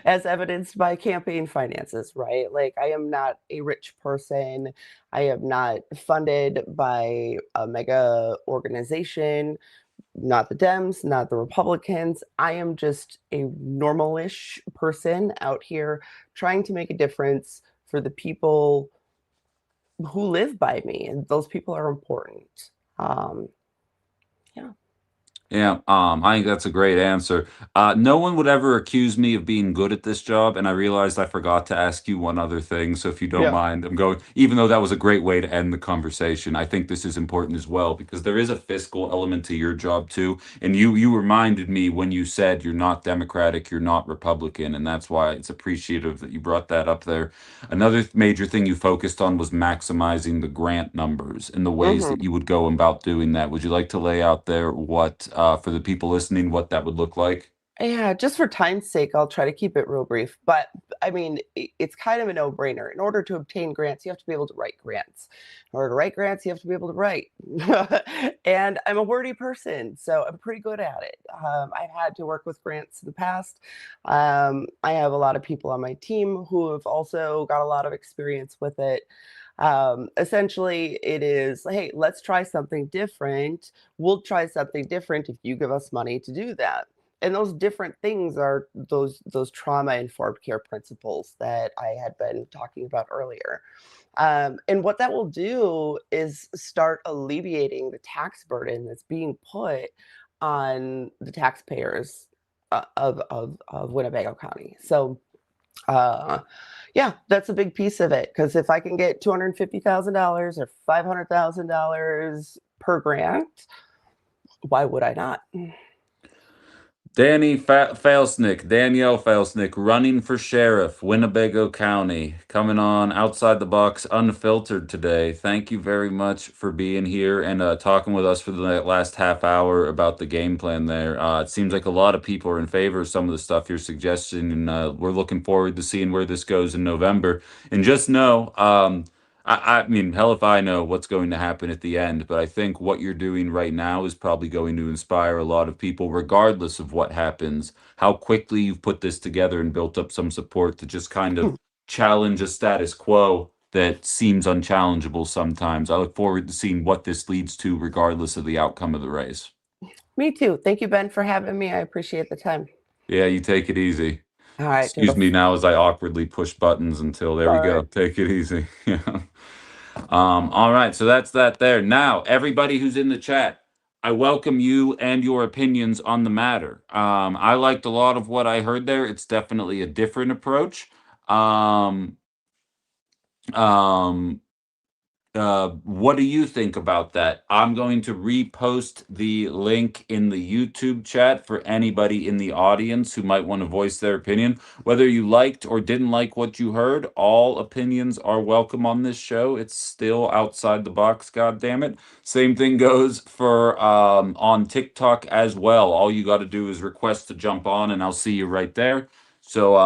as evidenced by campaign finances, right? Like, I am not a rich person. I am not funded by a mega organization, not the Dems, not the Republicans. I am just a normal-ish person out here trying to make a difference for the people who live by me, and those people are important. Um, yeah. Yeah, I think that's a great answer. No one would ever accuse me of being good at this job, and I realized I forgot to ask you one other thing. So if you don't Yeah. mind, I'm going, even though that was a great way to end the conversation, I think this is important as well because there is a fiscal element to your job too. And you reminded me when you said you're not Democratic, you're not Republican, and that's why it's appreciative that you brought that up there. Another major thing you focused on was maximizing the grant numbers and the ways Hmm. that you would go about doing that. Would you like to lay out there what, for the people listening, what that would look like? Yeah, just for time's sake, I'll try to keep it real brief. But I mean, it's kind of a no-brainer. In order to obtain grants, you have to be able to write grants. In order to write grants, you have to be able to write. And I'm a wordy person, so I'm pretty good at it. I've had to work with grants in the past. I have a lot of people on my team who have also got a lot of experience with it. Essentially, it is, hey, let's try something different. We'll try something different if you give us money to do that. And those different things are those trauma informed care principles that I had been talking about earlier. And what that will do is start alleviating the tax burden that's being put on the taxpayers of Winnebago County. So, uh, yeah, that's a big piece of it. Because if I can get $250,000 or $500,000 per grant, why would I not? Danielle Falesnik, running for sheriff, Winnebago County, coming on outside the box, unfiltered today. Thank you very much for being here and talking with us for the last half hour about the game plan there. It seems like a lot of people are in favor of some of the stuff you're suggesting, and we're looking forward to seeing where this goes in November. And just know, I mean, hell if I know what's going to happen at the end, but I think what you're doing right now is probably going to inspire a lot of people, regardless of what happens. How quickly you've put this together and built up some support to just kind of challenge a status quo that seems unchallengeable sometimes. I look forward to seeing what this leads to, regardless of the outcome of the race. Me too. Thank you, Ben, for having me. I appreciate the time. Yeah, you take it easy. All right, Excuse me Toodles. now as I awkwardly push buttons until there we All go. right. Take it easy. Yeah. All right, so that's that there. Now, everybody who's in the chat, I welcome you and your opinions on the matter. I liked a lot of what I heard there. It's definitely a different approach. Um, um, what do you think about that? I'm going to repost the link in the YouTube chat for anybody in the audience who might want to voice their opinion. Whether you liked or didn't like what you heard, all opinions are welcome on this show. It's still outside the box, god damn it. Same thing goes for on TikTok as well. All you got to do is request to jump on and I'll see you right there. So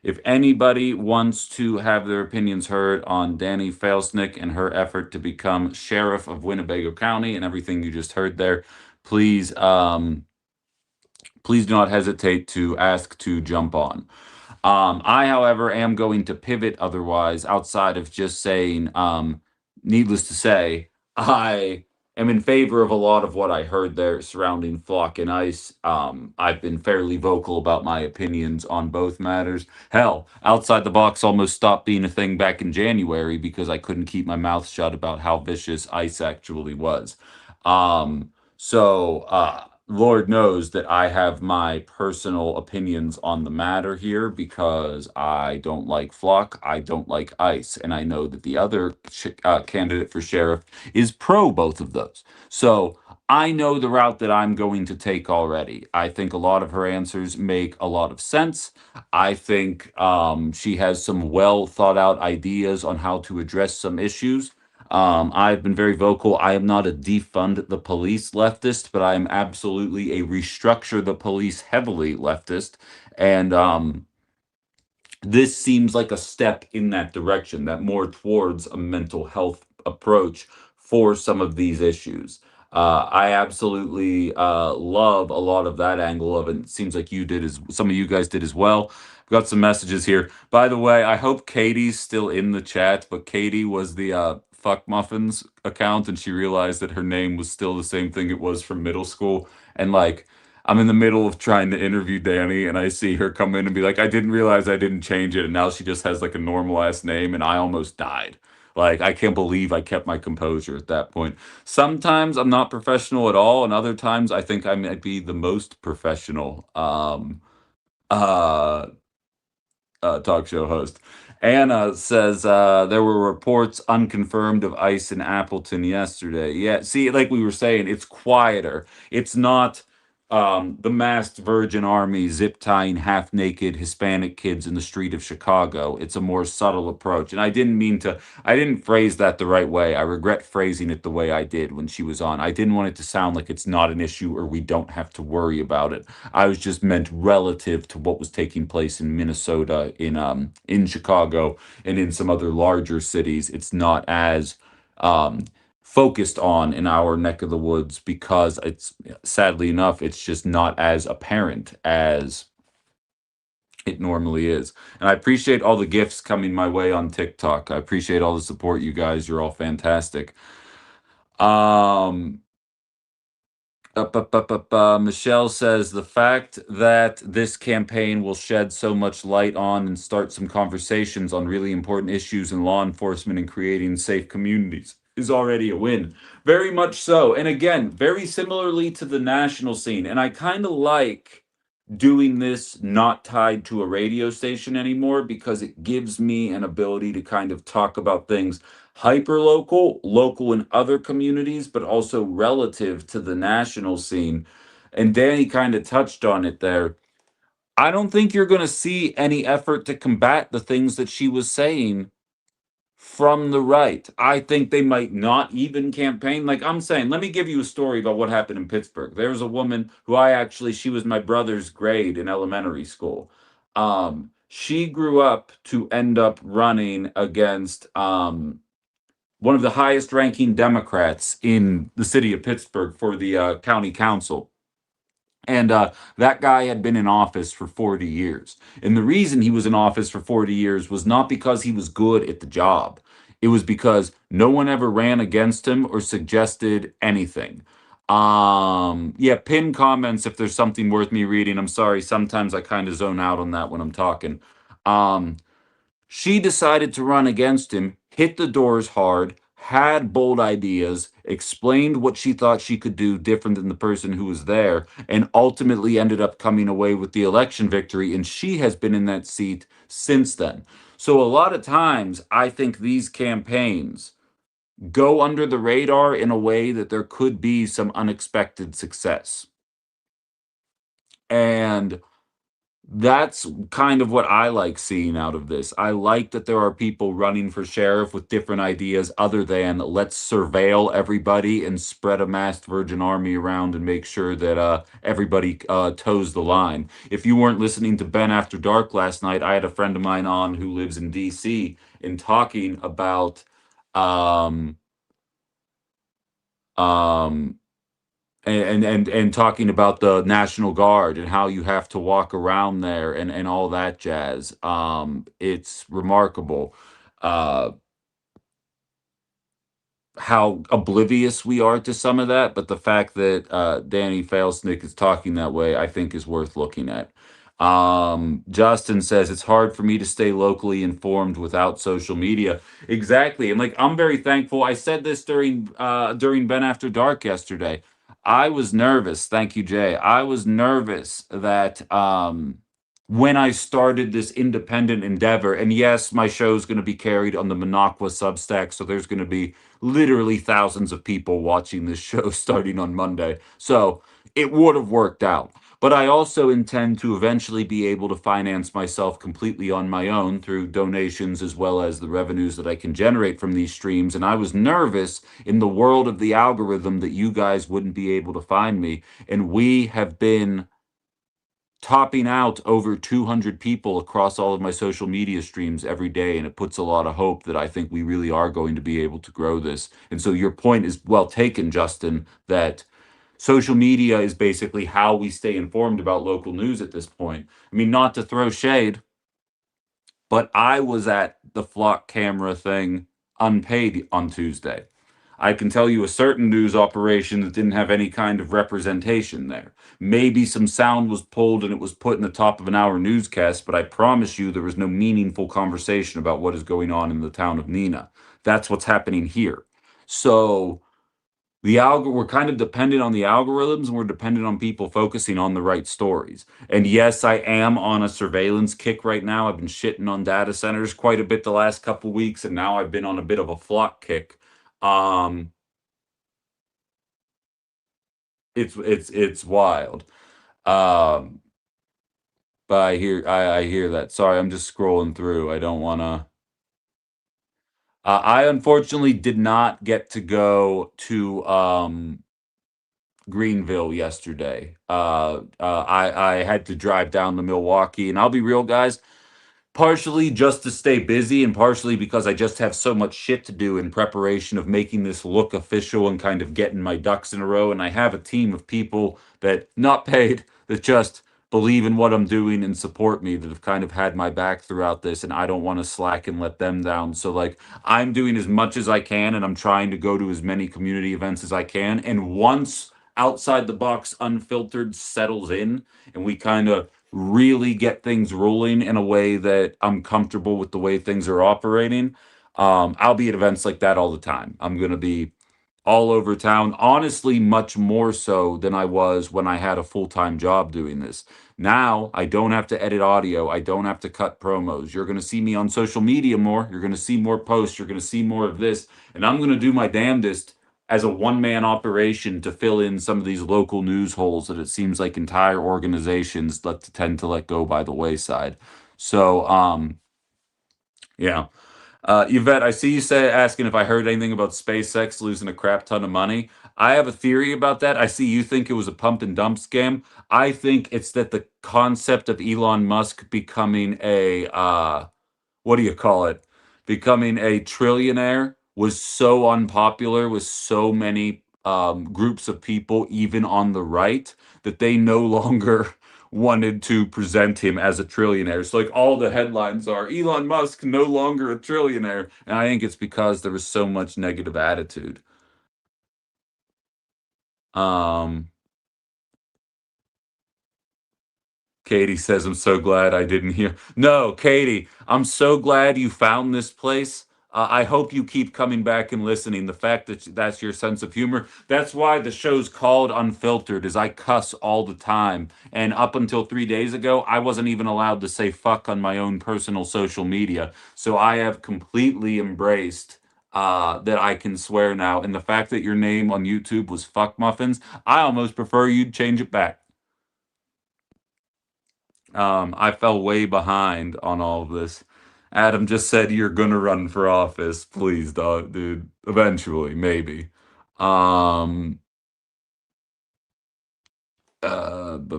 if anybody wants to have their opinions heard on Dani Falesnik and her effort to become sheriff of Winnebago County and everything you just heard there, please please do not hesitate to ask to jump on. I, however, am going to pivot otherwise outside of just saying, needless to say, I am in favor of a lot of what I heard there surrounding Flock and Ice. I've been fairly vocal about my opinions on both matters. Hell, outside the box almost stopped being a thing back in January because I couldn't keep my mouth shut about how vicious Ice actually was. Lord knows that I have my personal opinions on the matter here because I don't like Flock, I don't like Ice, and I know that the other candidate for sheriff is pro both of those. So I know the route that I'm going to take already. I think a lot of her answers make a lot of sense. I think she has some well thought out ideas on how to address some issues. I've been very vocal. I am not a defund the police leftist, but I am absolutely a restructure the police heavily leftist. And this seems like a step in that direction, that more towards a mental health approach for some of these issues. I absolutely love a lot of that angle of it. It seems like you did, as some of you guys did as well. Got some messages here. By the way, I hope Katie's still in the chat, but Katie was the Fuck Muffins account, and she realized that her name was still the same thing it was from middle school. And like, I'm in the middle of trying to interview Dani, and I see her come in and be like, I didn't realize I didn't change it. And now she just has like a normal ass name, and I almost died. Like, I can't believe I kept my composure at that point. Sometimes I'm not professional at all, and other times I think I might be the most professional uh, talk show host. Anna says there were reports unconfirmed of ice in Appleton yesterday. Yeah, see, like we were saying, it's quieter. It's not the masked Virgin Army zip tying half naked Hispanic kids in the street of Chicago. It's a more subtle approach. And I didn't phrase that the right way. I regret phrasing it the way I did when she was on. I didn't want it to sound like it's not an issue or we don't have to worry about it. I was just meant relative to what was taking place in Minnesota, in Chicago, and in some other larger cities. It's not as um, focused on in our neck of the woods because it's sadly enough, it's just not as apparent as it normally is. And I appreciate all the gifts coming my way on TikTok. I appreciate all the support, you guys. You're all fantastic. Um, Michelle says the fact that this campaign will shed so much light on and start some conversations on really important issues in law enforcement and creating safe communities is already a win. Very much so. And again, very similarly to the national scene. And I kind of like doing this not tied to a radio station anymore because it gives me an ability to kind of talk about things hyper local, local in other communities, but also relative to the national scene. And Danny kind of touched on it there. I don't think you're going to see any effort to combat the things that she was saying from the right. I think they might not even campaign. Like I'm saying, let me give you a story about what happened in Pittsburgh. There's a woman who she was my brother's grade in elementary school. She grew up to end up running against one of the highest ranking Democrats in the city of Pittsburgh for the county council. And that guy had been in office for 40 years. And the reason he was in office for 40 years was not because he was good at the job. It was because no one ever ran against him or suggested anything. Yeah, pin comments if there's something worth me reading. I'm sorry, sometimes I kind of zone out on that when I'm talking. Um, she decided to run against him, hit the doors hard, had bold ideas, explained what she thought she could do different than the person who was there, and ultimately ended up coming away with the election victory. And she has been in that seat since then. So, a lot of times, I think these campaigns go under the radar in a way that there could be some unexpected success. And that's kind of what I like seeing out of this. I like that there are people running for sheriff with different ideas other than let's surveil everybody and spread a masked Virgin Army around and make sure that everybody toes the line. If you weren't listening to Ben After Dark last night, I had a friend of mine on who lives in DC and talking about um, um, and talking about the National Guard and how you have to walk around there and all that jazz. It's remarkable uh, how oblivious we are to some of that, but the fact that Dani Falesnik is talking that way, I think, is worth looking at. Justin says it's hard for me to stay locally informed without social media. Exactly, and like I'm very thankful. I said this during Ben After Dark yesterday. I was nervous. Thank you, Jay. I was nervous that when I started this independent endeavor. And yes, my show is going to be carried on the Minocqua Substack, so there's going to be literally thousands of people watching this show starting on Monday. So it would have worked out. But I also intend to eventually be able to finance myself completely on my own through donations as well as the revenues that I can generate from these streams. And I was nervous in the world of the algorithm that you guys wouldn't be able to find me. And we have been topping out over 200 people across all of my social media streams every day, and it puts a lot of hope that I think we really are going to be able to grow this. And so your point is well taken, Justin, that social media is basically how we stay informed about local news at this point. I mean, not to throw shade, but I was at the flock camera thing unpaid on Tuesday. I can tell you a certain news operation that didn't have any kind of representation there. Maybe some sound was pulled and it was put in the top of an hour newscast, but I promise you there was no meaningful conversation about what is going on in the town of Neenah. That's what's happening here. So we're kind of dependent on the algorithms, and we're dependent on people focusing on the right stories. And yes, I am on a surveillance kick right now. I've been shitting on data centers quite a bit the last couple weeks, and now I've been on a bit of a flock kick. um it's wild. um but I hear that. Sorry, I'm just scrolling through. I don't want to. I unfortunately did not get to go to Greenville yesterday. I had to drive down to Milwaukee, and I'll be real, guys. Partially just to stay busy, and partially because I just have so much shit to do in preparation of making this look official and kind of getting my ducks in a row. And I have a team of people that, not paid, that just believe in what I'm doing and support me, that have kind of had my back throughout this, and I don't want to slack and let them down. So like, I'm doing as much as I can, and I'm trying to go to as many community events as I can. And once outside the box unfiltered settles in, and we kind of really get things rolling in a way that I'm comfortable with the way things are operating, I'll be at events like that all the time. I'm going to be all over town, honestly, much more so than I was when I had a full time job doing this. Now I don't have to edit audio, I don't have to cut promos. You're going to see me on social media more. You're going to see more posts. You're going to see more of this. And I'm going to do my damnedest as a one man operation to fill in some of these local news holes that it seems like entire organizations tend to let go by the wayside. So, yeah. Yvette, I see you asking if I heard anything about SpaceX losing a crap ton of money. I have a theory about that. I see you think it was a pump and dump scam. I think it's that the concept of Elon Musk becoming a what do you call it? Becoming a trillionaire was so unpopular with so many groups of people, even on the right, that they no longer wanted to present him as a trillionaire. So, like, all the headlines are Elon Musk no longer a trillionaire. And I think it's because there was so much negative attitude. Um, Katie says, I'm so glad I didn't hear. No, Katie, I'm so glad you found this place. I hope you keep coming back and listening. The fact that that's your sense of humor, that's why the show's called Unfiltered, is I cuss all the time. And up until 3 days ago, I wasn't even allowed to say fuck on my own personal social media. So I have completely embraced that I can swear now. And the fact that your name on YouTube was Fuck Muffins, I almost prefer you'd change it back. I fell way behind on all of this. Adam just said you're gonna run for office. Please, dog, dude. Eventually, maybe. Um, Remember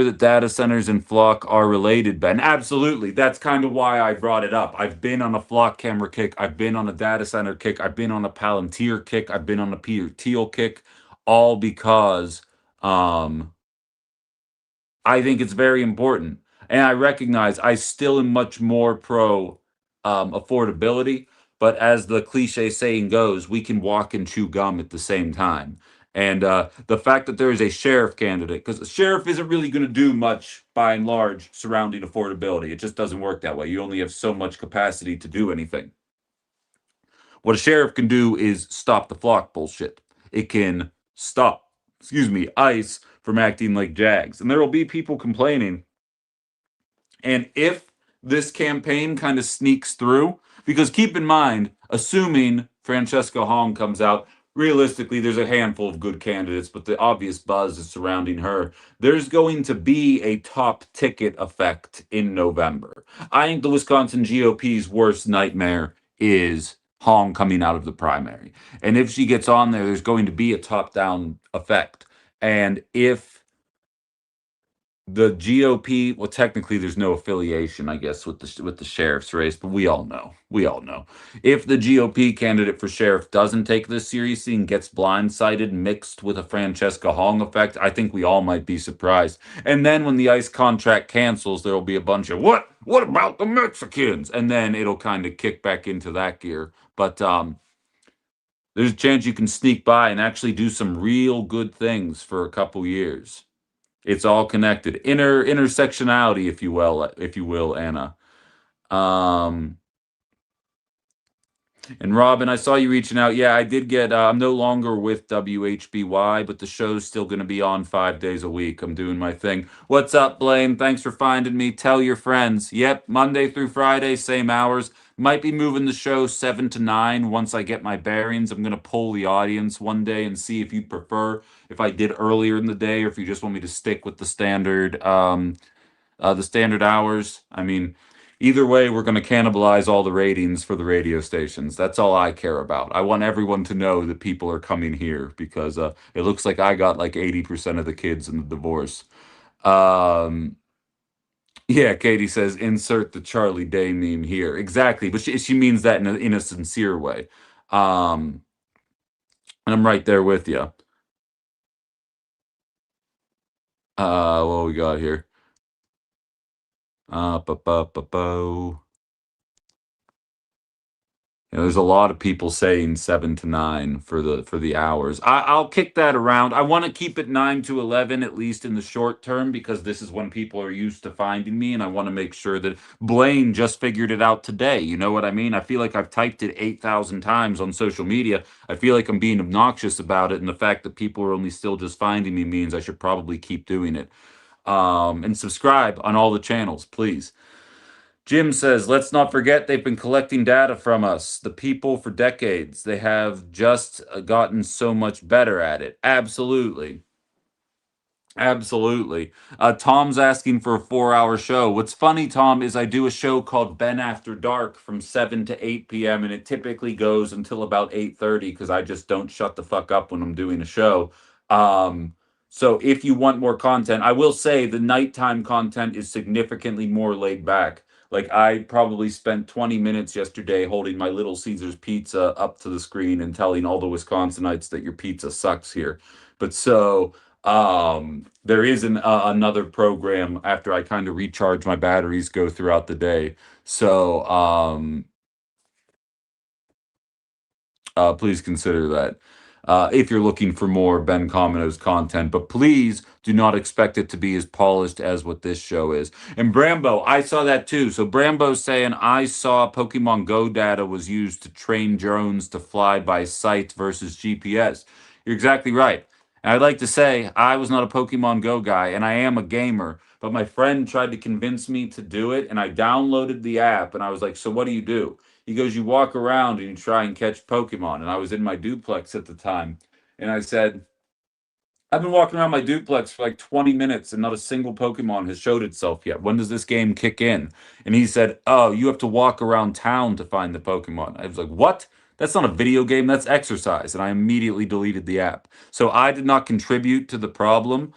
that data centers and Flock are related, Ben. Absolutely. That's kind of why I brought it up. I've been on a Flock camera kick. I've been on a data center kick. I've been on a Palantir kick. I've been on a Peter Thiel kick, all because um I think it's very important. And I recognize I still am much more pro affordability, but as the cliche saying goes, we can walk and chew gum at the same time. And the fact that there is a sheriff candidate, because the sheriff isn't really going to do much by and large surrounding affordability. It just doesn't work that way. You only have so much capacity to do anything. What a sheriff can do is stop the flock bullshit. It can stop, excuse me, ICE from acting like jags. And there will be people complaining And if this campaign kind of sneaks through, because keep in mind, assuming Francesca Hong comes out, realistically, there's a handful of good candidates, but the obvious buzz is surrounding her. There's going to be a top ticket effect in November. I think the Wisconsin GOP's worst nightmare is Hong coming out of the primary. And if she gets on there, there's going to be a top down effect. And if the GOP, well, technically, there's no affiliation, I guess, with the sheriff's race, but we all know, if the GOP candidate for sheriff doesn't take this seriously and gets blindsided, mixed with a Francesca Hong effect, I think we all might be surprised. And then when the ICE contract cancels, there will be a bunch of what about the Mexicans? And then it'll kind of kick back into that gear. But there's a chance you can sneak by and actually do some real good things for a couple years. It's all connected. Intersectionality, if you will, Anna. Um, and Robin, I saw you reaching out. Yeah, I did get. I'm no longer with WHBY, but the show's still going to be on 5 days a week. I'm doing my thing. What's up, Blaine? Thanks for finding me. Tell your friends. Yep, Monday through Friday, same hours. Might be moving the show 7 to 9 once I get my bearings. I'm going to poll the audience one day and see if you prefer if I did earlier in the day or if you just want me to stick with the standard hours. I mean, either way, we're going to cannibalize all the ratings for the radio stations. That's all I care about. I want everyone to know that people are coming here because it looks like I got like 80% of the kids in the divorce. Um, yeah, Katie says, insert the Charlie Day meme here. Exactly, but she means that in a sincere way. Um, and I'm right there with you. What we got here? Ba-ba-ba-bo. You know, there's a lot of people saying 7 to 9 for the hours. I'll kick that around. I want to keep it 9 to 11 at least in the short term because this is when people are used to finding me, and I want to make sure that Blaine just figured it out today. You know what I mean? I feel like I've typed it 8,000 times on social media. I feel like I'm being obnoxious about it, and the fact that people are only still just finding me means I should probably keep doing it. And subscribe on all the channels, please. Jim says, let's not forget they've been collecting data from us, the people, for decades. They have just gotten so much better at it. Absolutely. Absolutely. Tom's asking for a 4 hour show. What's funny, Tom, is I do a show called Ben After Dark from 7 to 8 p.m. and it typically goes until about 8:30 because I just don't shut the fuck up when I'm doing a show. Um, so if you want more content, I will say the nighttime content is significantly more laid back. Like I probably spent 20 minutes yesterday holding my Little Caesars pizza up to the screen and telling all the Wisconsinites that your pizza sucks here. But so there is another program after I kind of recharge my batteries, go throughout the day. So please consider that if you're looking for more Ben Comino's content. But please do not expect it to be as polished as what this show is. And Brambo, I saw that too. So Brambo's saying, I saw Pokemon Go data was used to train drones to fly by sight versus GPS. You're exactly right. And I'd like to say I was not a Pokemon Go guy, and I am a gamer. But my friend tried to convince me to do it, and I downloaded the app, and I was like, so what do you do? He goes, you walk around and you try and catch Pokemon. And I was in my duplex at the time. And I said, I've been walking around my duplex for like 20 minutes and not a single Pokemon has showed itself yet. When does this game kick in? And he said, oh, you have to walk around town to find the Pokemon. I was like, what? That's not a video game, that's exercise. And I immediately deleted the app. So I did not contribute to the problem.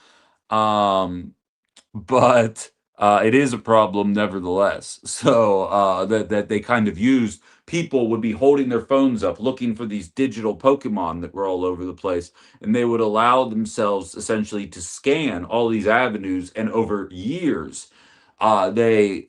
Um, but it is a problem nevertheless. So that they kind of used, people would be holding their phones up looking for these digital Pokemon that were all over the place, and they would allow themselves essentially to scan all these avenues, and over years, they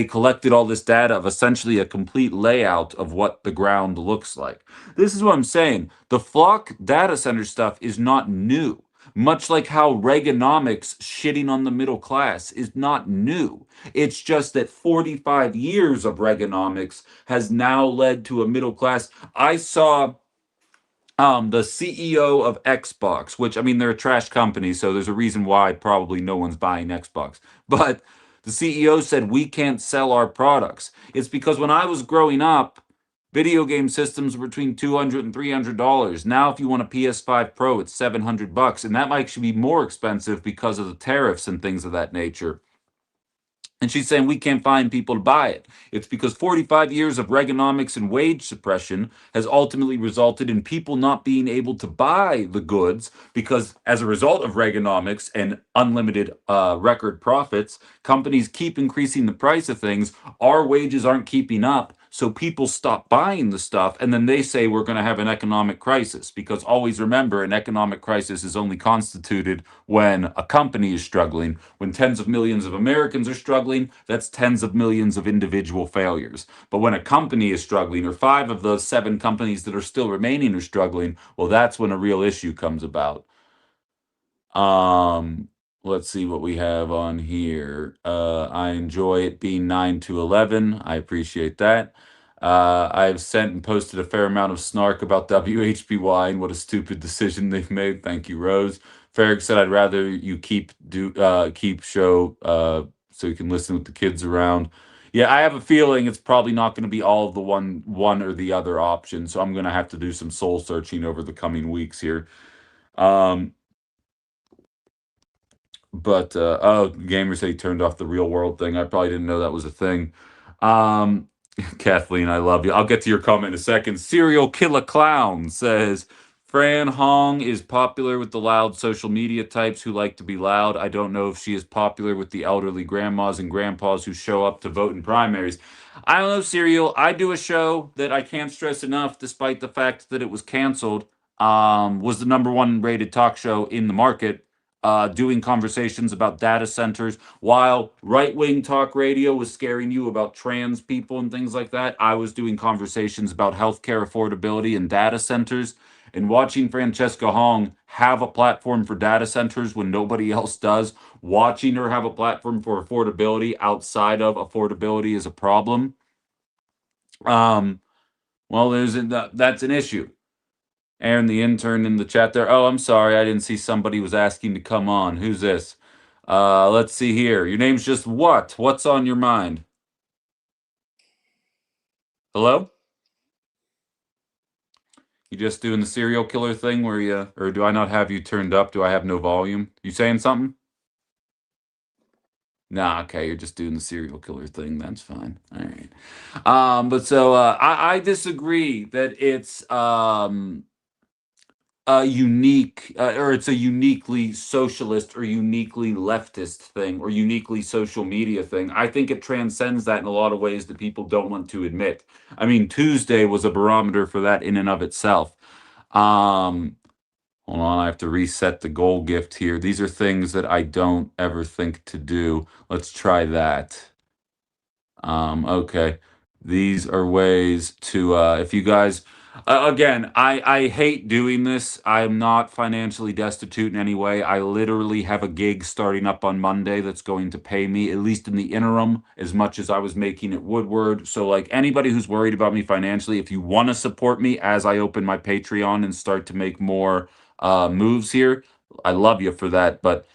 collected all this data of essentially a complete layout of what the ground looks like. This is what I'm saying. The Flock data center stuff is not new. Much like how Reaganomics shitting on the middle class is not new. It's just that 45 years of Reaganomics has now led to a middle class. I saw the CEO of Xbox, which I mean, they're a trash company, so there's a reason why probably no one's buying Xbox. But The CEO said we can't sell our products. It's because when I was growing up, video game systems were between $200 and $300. Now, if you want a PS5 Pro, it's $700, and that might actually be more expensive because of the tariffs and things of that nature. And she's saying we can't find people to buy it. It's because 45 years of Reaganomics and wage suppression has ultimately resulted in people not being able to buy the goods because, as a result of Reaganomics and unlimited record profits, companies keep increasing the price of things. Our wages aren't keeping up. So people stop buying the stuff, and then they say we're going to have an economic crisis. Because always remember, an economic crisis is only constituted when a company is struggling. When tens of millions of Americans are struggling, that's tens of millions of individual failures. But when a company is struggling, or 5 of those 7 companies that are still remaining are struggling, well, that's when a real issue comes about. Um, let's see what we have on here. I enjoy it being 9 to 11. I appreciate that. I've sent and posted a fair amount of snark about WHBY and what a stupid decision they've made. Thank you, Rose. Farrig said, "I'd rather you keep show so you can listen with the kids around." Yeah, I have a feeling it's probably not going to be all of the one or the other option. So I'm going to have to do some soul searching over the coming weeks here. Um, but oh, gamers say he turned off the real world thing. I probably didn't know that was a thing. Um, Kathleen, I love you. I'll get to your comment in a second. Serial Killer Clown says Fran Hong is popular with the loud social media types who like to be loud. I don't know if she is popular with the elderly grandmas and grandpas who show up to vote in primaries. I don't know, Serial. I do a show that I can't stress enough, despite the fact that it was canceled. Was the #1 rated talk show in the market, doing conversations about data centers. While right wing talk radio was scaring you about trans people and things like that, I was doing conversations about healthcare affordability and data centers. And watching Francesca Hong have a platform for data centers when nobody else does, watching her have a platform for affordability outside of affordability is a problem. Um, well, that's an issue. Aaron, the intern in the chat there. Oh, I'm sorry. I didn't see somebody was asking to come on. Who's this? Let's see here. Your name's just what? What's on your mind? Hello? You just doing the serial killer thing where you, or do I not have you turned up? Do I have no volume? You saying something? Nah, okay, you're just doing the serial killer thing. That's fine. All right. But so I disagree that it's a unique or it's a uniquely socialist or uniquely leftist thing or uniquely social media thing. I think it transcends that in a lot of ways that people don't want to admit. I mean, Tuesday was a barometer for that in and of itself. um Hold on, I have to reset the goal gift here. These are things that I don't ever think to do. Let's try that. Okay. These are ways to, if you guys, again, I hate doing this. I'm not financially destitute in any way. I literally have a gig starting up on Monday that's going to pay me, at least in the interim, as much as I was making at Woodward. So, like, anybody who's worried about me financially, if you want to support me as I open my Patreon and start to make more moves here, I love you for that. But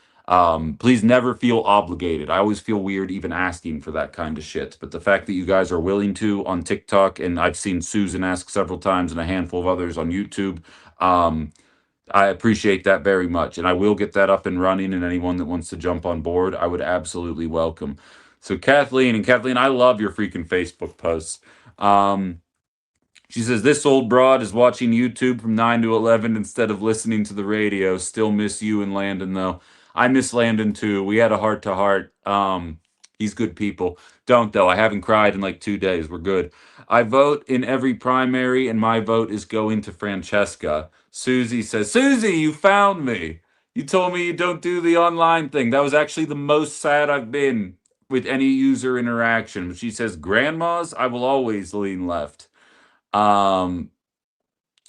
please never feel obligated. I always feel weird even asking for that kind of shit. But the fact that you guys are willing to on TikTok, and I've seen Susan ask several times and a handful of others on YouTube, I appreciate that very much. And I will get that up and running. And anyone that wants to jump on board, I would absolutely welcome. So Kathleen, I love your freaking Facebook posts. She says, "This old broad is watching YouTube from 9 to 11 instead of listening to the radio. Still miss you and Landon, though." I miss Landon, too. We had a heart-to-heart. He's good people. Don't, though. I haven't cried in like 2 days. We're good. I vote in every primary, and my vote is going to Francesca. Susie says, "Susie, you found me. You told me you don't do the online thing." That was actually the most sad I've been with any user interaction. She says, "Grandmas, I will always lean left." Um,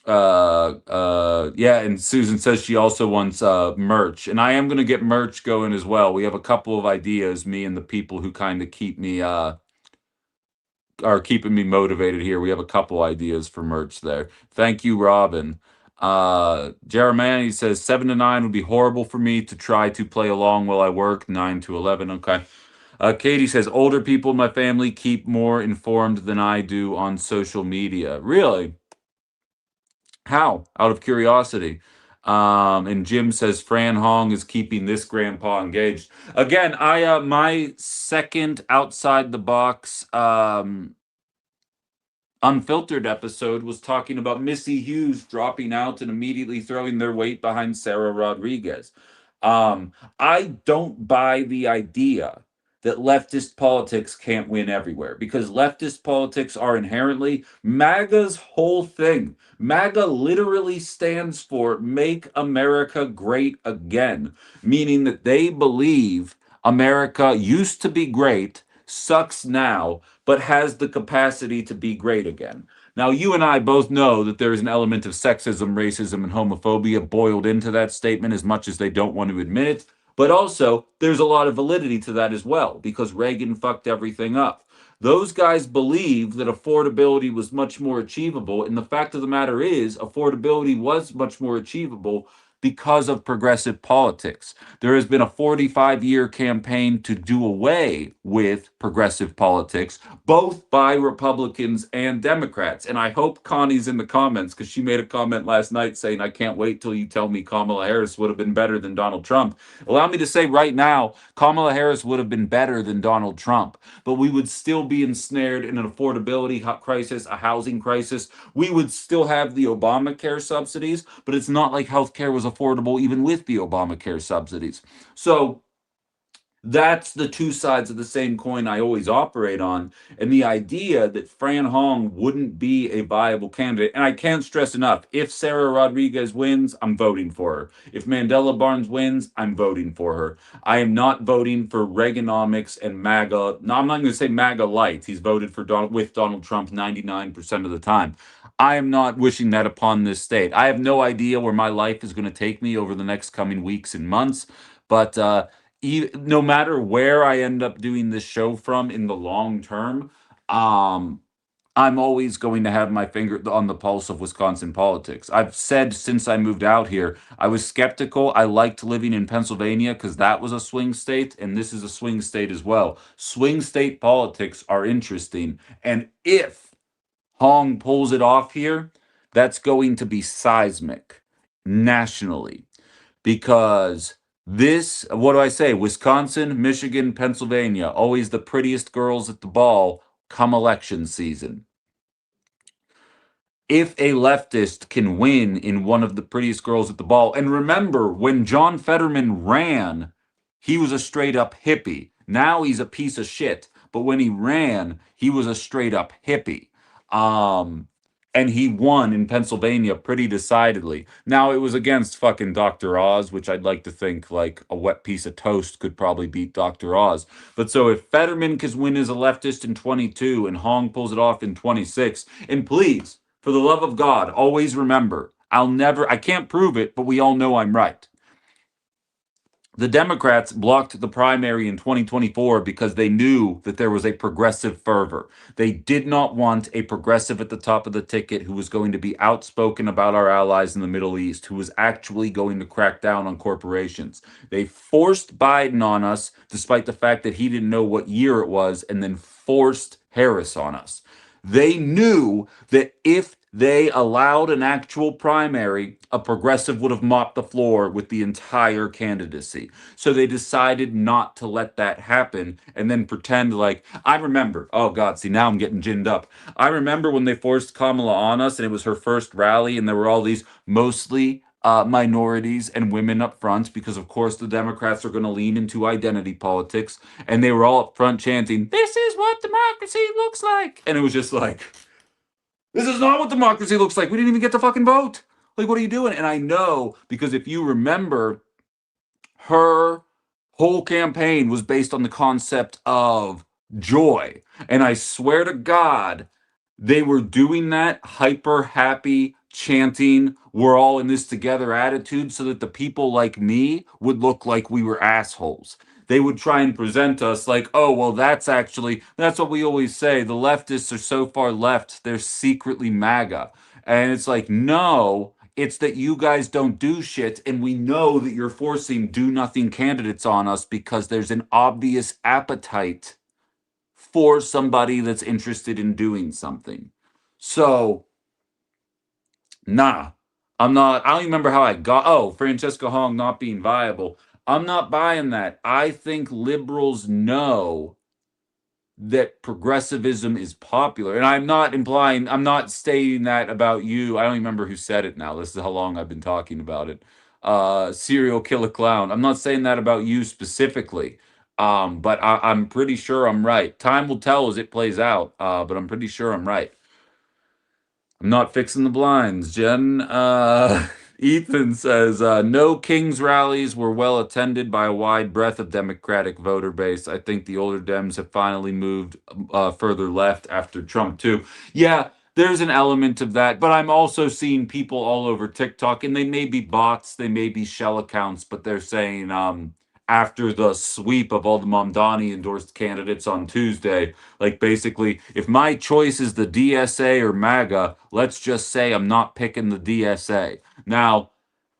yeah, and Susan says she also wants merch, and I am going to get merch going as well. We have a couple of ideas, me and the people who kind of keep me are keeping me motivated here. We have a couple ideas for merch there. Thank you, Robin. Jeremiah says 7 to 9 would be horrible for me to try to play along while I work. 9 to 11, okay. Katie says older people in my family keep more informed than I do on social media. Really? How? Out of curiosity. And Jim says Fran Hong is keeping this grandpa engaged. Again, I my second outside the box unfiltered episode was talking about Missy Hughes dropping out and immediately throwing their weight behind Sarah Rodriguez. I don't buy the idea that leftist politics can't win everywhere because leftist politics are inherently MAGA's whole thing. MAGA literally stands for Make America Great Again, meaning that they believe America used to be great, sucks now, but has the capacity to be great again. Now, you and I both know that there is an element of sexism, racism, and homophobia boiled into that statement as much as they don't want to admit it. But also, there's a lot of validity to that as well because Reagan fucked everything up. Those guys believe that affordability was much more achievable. And the fact of the matter is, affordability was much more achievable because of progressive politics. There has been a 45-year campaign to do away with progressive politics, both by Republicans and Democrats. And I hope Connie's in the comments because she made a comment last night saying, I can't wait till you tell me Kamala Harris would have been better than Donald Trump. Allow me to say right now, Kamala Harris would have been better than Donald Trump, but we would still be ensnared in an affordability crisis, a housing crisis. We would still have the Obamacare subsidies, but it's not like healthcare was affordable even with the Obamacare subsidies. So that's the two sides of the same coin I always operate on. And the idea that Fran Hong wouldn't be a viable candidate, and I can't stress enough, if Sarah Rodriguez wins, I'm voting for her. If Mandela Barnes wins, I'm voting for her. I am not voting for Reaganomics and MAGA. No, I'm not going to say MAGA light. He's voted for with Donald Trump 99% of the time. I am not wishing that upon this state. I have no idea where my life is going to take me over the next coming weeks and months, but no matter where I end up doing this show from in the long term, um, I'm always going to have my finger on the pulse of Wisconsin politics. I've said since I moved out here, I was skeptical. I liked living in Pennsylvania because that was a swing state, and this is a swing state as well. Swing state politics are interesting. And if Hong pulls it off here, that's going to be seismic nationally because this, what do I say? Wisconsin, Michigan, Pennsylvania, always the prettiest girls at the ball come election season. If a leftist can win in one of the prettiest girls at the ball, and remember when John Fetterman ran, he was a straight up hippie. Now he's a piece of shit, but when he ran, he was a straight up hippie. Um, and he won in Pennsylvania pretty decidedly. Now it was against fucking Dr. Oz, which I'd like to think like a wet piece of toast could probably beat Dr. Oz. But so if Fetterman can win as a leftist in 22 and Hong pulls it off in 26, and please, for the love of God, always remember, I can't prove it, but we all know I'm right. The Democrats blocked the primary in 2024 because they knew that there was a progressive fervor. They did not want a progressive at the top of the ticket who was going to be outspoken about our allies in the Middle East, who was actually going to crack down on corporations. They forced Biden on us, despite the fact that he didn't know what year it was, and then forced Harris on us. They knew that if they allowed an actual primary, a progressive would have mopped the floor with the entire candidacy. So they decided not to let that happen and then pretend like, I remember, oh God, see, now I'm getting ginned up. I remember when they forced Kamala on us and it was her first rally and there were all these mostly minorities and women up front because, of course, the Democrats are going to lean into identity politics. And they were all up front chanting, "This is what democracy looks like." And it was just like, this is not what democracy looks like. We didn't even get to fucking vote. Like, what are you doing? And I know because if you remember, her whole campaign was based on the concept of joy. And I swear to God, they were doing that hyper happy, chanting, we're all in this together attitude so that the people like me would look like we were assholes. They would try and present us like, oh, well, that's what we always say. The leftists are so far left, they're secretly MAGA. And it's like, no, It's that you guys don't do shit, and we know that you're forcing do nothing candidates on us because there's an obvious appetite for somebody that's interested in doing something. So, nah, I'm not. I don't even remember how I got. Oh, Francesca Hong not being viable. I'm not buying that. I think liberals know that progressivism is popular. And I'm not stating that about you. I don't even remember who said it now. This is how long I've been talking about it. Serial killer clown. I'm not saying that about you specifically. But I'm pretty sure I'm right. Time will tell as it plays out. But I'm pretty sure I'm right. I'm not fixing the blinds, Jen. Ethan says no Kings rallies were well attended by a wide breadth of Democratic voter base. I think the older Dems have finally moved further left after Trump too. Yeah, there's an element of that, but I'm also seeing people all over TikTok, and they may be bots, they may be shell accounts, but they're saying after the sweep of all the Mamdani endorsed candidates on Tuesday, like basically, if my choice is the DSA or MAGA, let's just say I'm not picking the DSA. Now,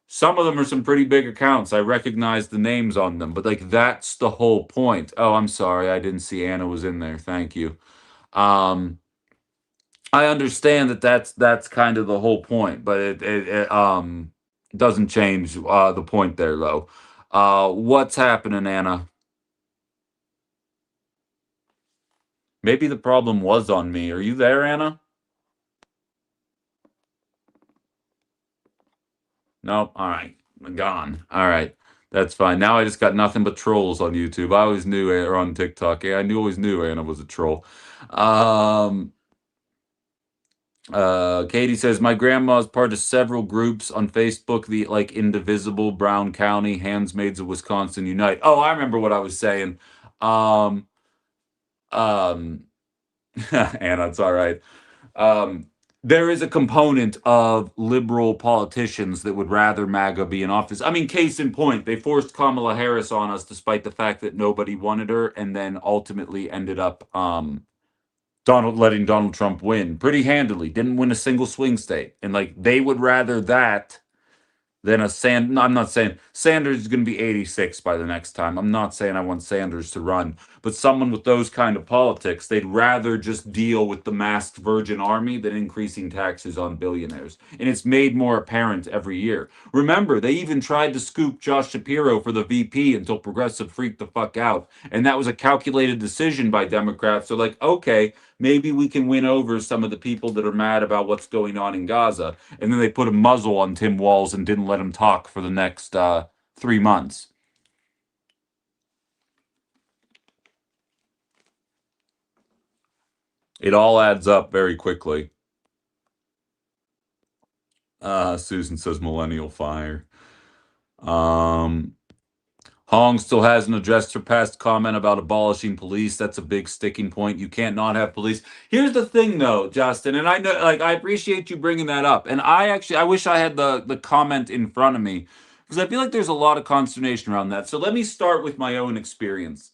some of them are some pretty big accounts. I recognize the names on them, but like that's the whole point. Oh, I'm sorry, I didn't see Anna was in there. Thank you. Um, I understand that that's kind of the whole point, but it doesn't change the point there though. What's happening, Anna? Maybe the problem was on me. Are you there, Anna? Nope. All right. Gone. All right. That's fine. Now I just got nothing but trolls on YouTube. I always knew, or on TikTok. Yeah, always knew Anna was a troll. Um, Katie says my grandma's part of several groups on Facebook, the like Indivisible, Brown County, Handsmaids of Wisconsin Unite. Oh, I remember what I was saying. Um, um, Anna, it's all right. Um, there is a component of liberal politicians that would rather MAGA be in office. I mean, case in point, they forced Kamala Harris on us despite the fact that nobody wanted her, and then ultimately ended up letting Donald Trump win pretty handily. Didn't win a single swing state, and like they would rather that than a Sand. No, I'm not saying Sanders is going to be 86 by the next time. I'm not saying I want Sanders to run, but someone with those kind of politics, they'd rather just deal with the masked Virgin Army than increasing taxes on billionaires. And it's made more apparent every year. Remember, they even tried to scoop Josh Shapiro for the VP until Progressive freaked the fuck out. And that was a calculated decision by Democrats. They're like, okay, maybe we can win over some of the people that are mad about what's going on in Gaza. And then they put a muzzle on Tim Walz and didn't let him talk for the next 3 months. It all adds up very quickly. Susan says millennial fire. Um, Hong still hasn't addressed her past comment about abolishing police. That's a big sticking point. You can't not have police. Here's the thing, though, Justin, and I know, like, I appreciate you bringing that up. And I wish I had the comment in front of me because I feel like there's a lot of consternation around that. So let me start with my own experience.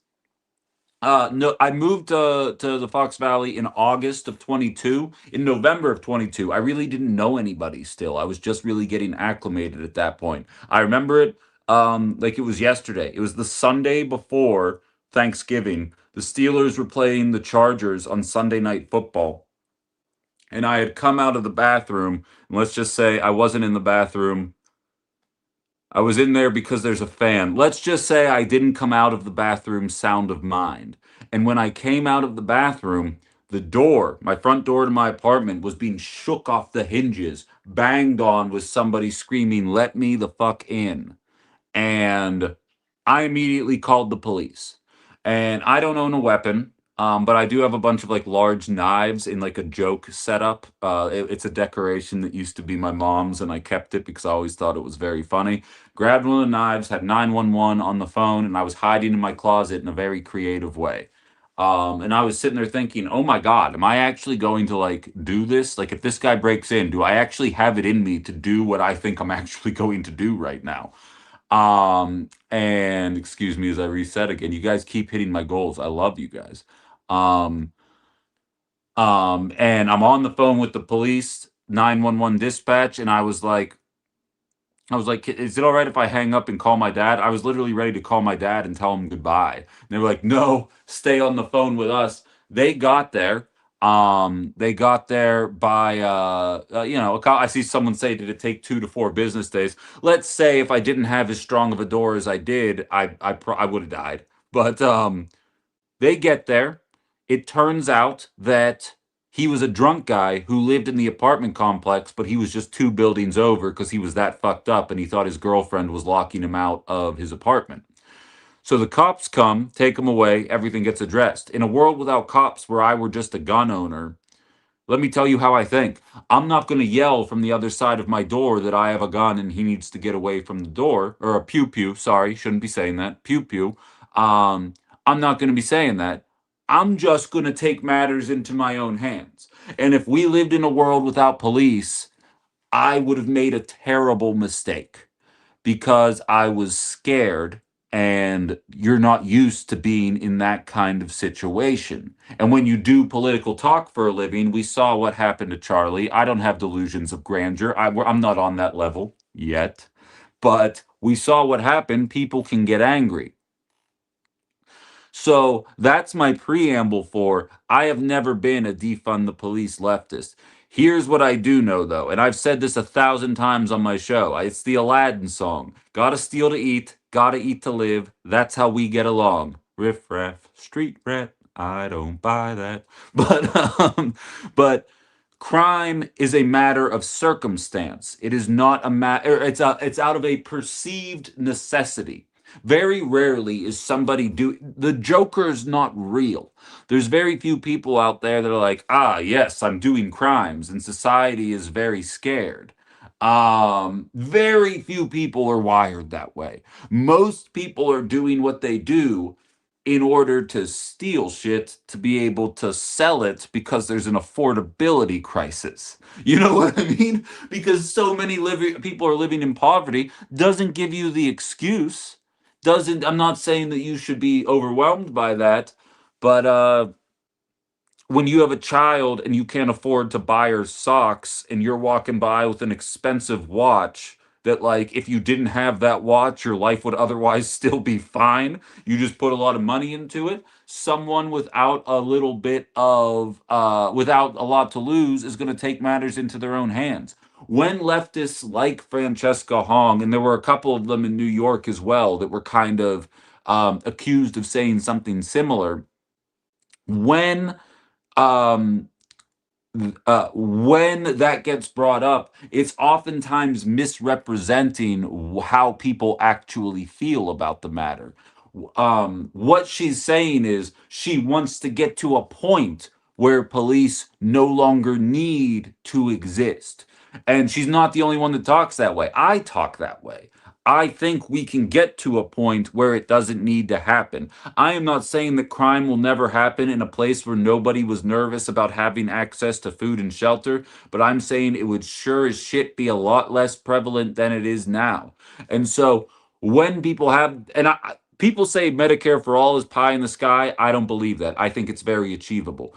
No, I moved to the Fox Valley in August of 22. In November of 22, I really didn't know anybody still. I was just really getting acclimated at that point. I remember it like it was yesterday. It was the Sunday before Thanksgiving. The Steelers were playing the Chargers on Sunday Night Football. And I had come out of the bathroom, and let's just say I wasn't in the bathroom. I was in there because there's a fan. Let's just say I didn't come out of the bathroom sound of mind. And when I came out of the bathroom, the door, my front door to my apartment, was being shook off the hinges, banged on with somebody screaming, "Let me the fuck in." And I immediately called the police. And I don't own a weapon, but I do have a bunch of like large knives in like a joke setup. It's a decoration that used to be my mom's, and I kept it because I always thought it was very funny. Grabbed one of the knives, had 911 on the phone, and I was hiding in my closet in a very creative way. And I was sitting there thinking, oh my God, am I actually going to like do this? Like, if this guy breaks in, do I actually have it in me to do what I think I'm actually going to do right now? And excuse me as I reset again. You guys keep hitting my goals. I love you guys. Um, and I'm on the phone with the police 911 dispatch, and I was like, I was like, "Is it all right if I hang up and call my dad?" I was literally ready to call my dad and tell him goodbye. And they were like, "No, stay on the phone with us." They got there. They got there by, I see someone say, did it take 2 to 4 business days? Let's say if I didn't have as strong of a door as I did, I would have died. But they get there. It turns out that he was a drunk guy who lived in the apartment complex, but he was just 2 buildings over because he was that fucked up and he thought his girlfriend was locking him out of his apartment. So the cops come, take him away, everything gets addressed. In a world without cops where I were just a gun owner, let me tell you how I think. I'm not going to yell from the other side of my door that I have a gun and he needs to get away from the door, or a pew pew. Sorry, shouldn't be saying that. Pew pew. Um, I'm not going to be saying that. I'm just going to take matters into my own hands. And if we lived in a world without police, I would have made a terrible mistake because I was scared, and you're not used to being in that kind of situation. And when you do political talk for a living, we saw what happened to Charlie. I don't have delusions of grandeur. I'm not on that level yet, but we saw what happened. People can get angry. So that's my preamble for I have never been a defund the police leftist. Here's what I do know though, and I've said this 1,000 times on my show. It's the Aladdin song. Gotta steal to eat, gotta eat to live. That's how we get along. Riff raff, street rat. I don't buy that. But crime is a matter of circumstance. It is not a matter. It's out of a perceived necessity. Very rarely is somebody do the Joker's not real. There's very few people out there that are like, ah, yes, I'm doing crimes, and society is very scared. Very few people are wired that way. Most people are doing what they do in order to steal shit to be able to sell it because there's an affordability crisis. You know what I mean? Because so many people are living in poverty doesn't give you the excuse. Doesn't I'm not saying that you should be overwhelmed by that, but when you have a child and you can't afford to buy her socks and you're walking by with an expensive watch that, like, if you didn't have that watch your life would otherwise still be fine, you just put a lot of money into it. Someone without a little bit of without a lot to lose is going to take matters into their own hands. When leftists like Francesca Hong, and there were a couple of them in New York as well that were kind of accused of saying something similar, when um when that gets brought up, it's oftentimes misrepresenting how people actually feel about the matter. What she's saying is she wants to get to a point where police no longer need to exist. And she's not the only one that talks that way. I talk that way. I think we can get to a point where it doesn't need to happen. I am not saying that crime will never happen in a place where nobody was nervous about having access to food and shelter, but I'm saying it would sure as shit be a lot less prevalent than it is now. And so when people have, people say Medicare for all is pie in the sky. I don't believe that. I think it's very achievable.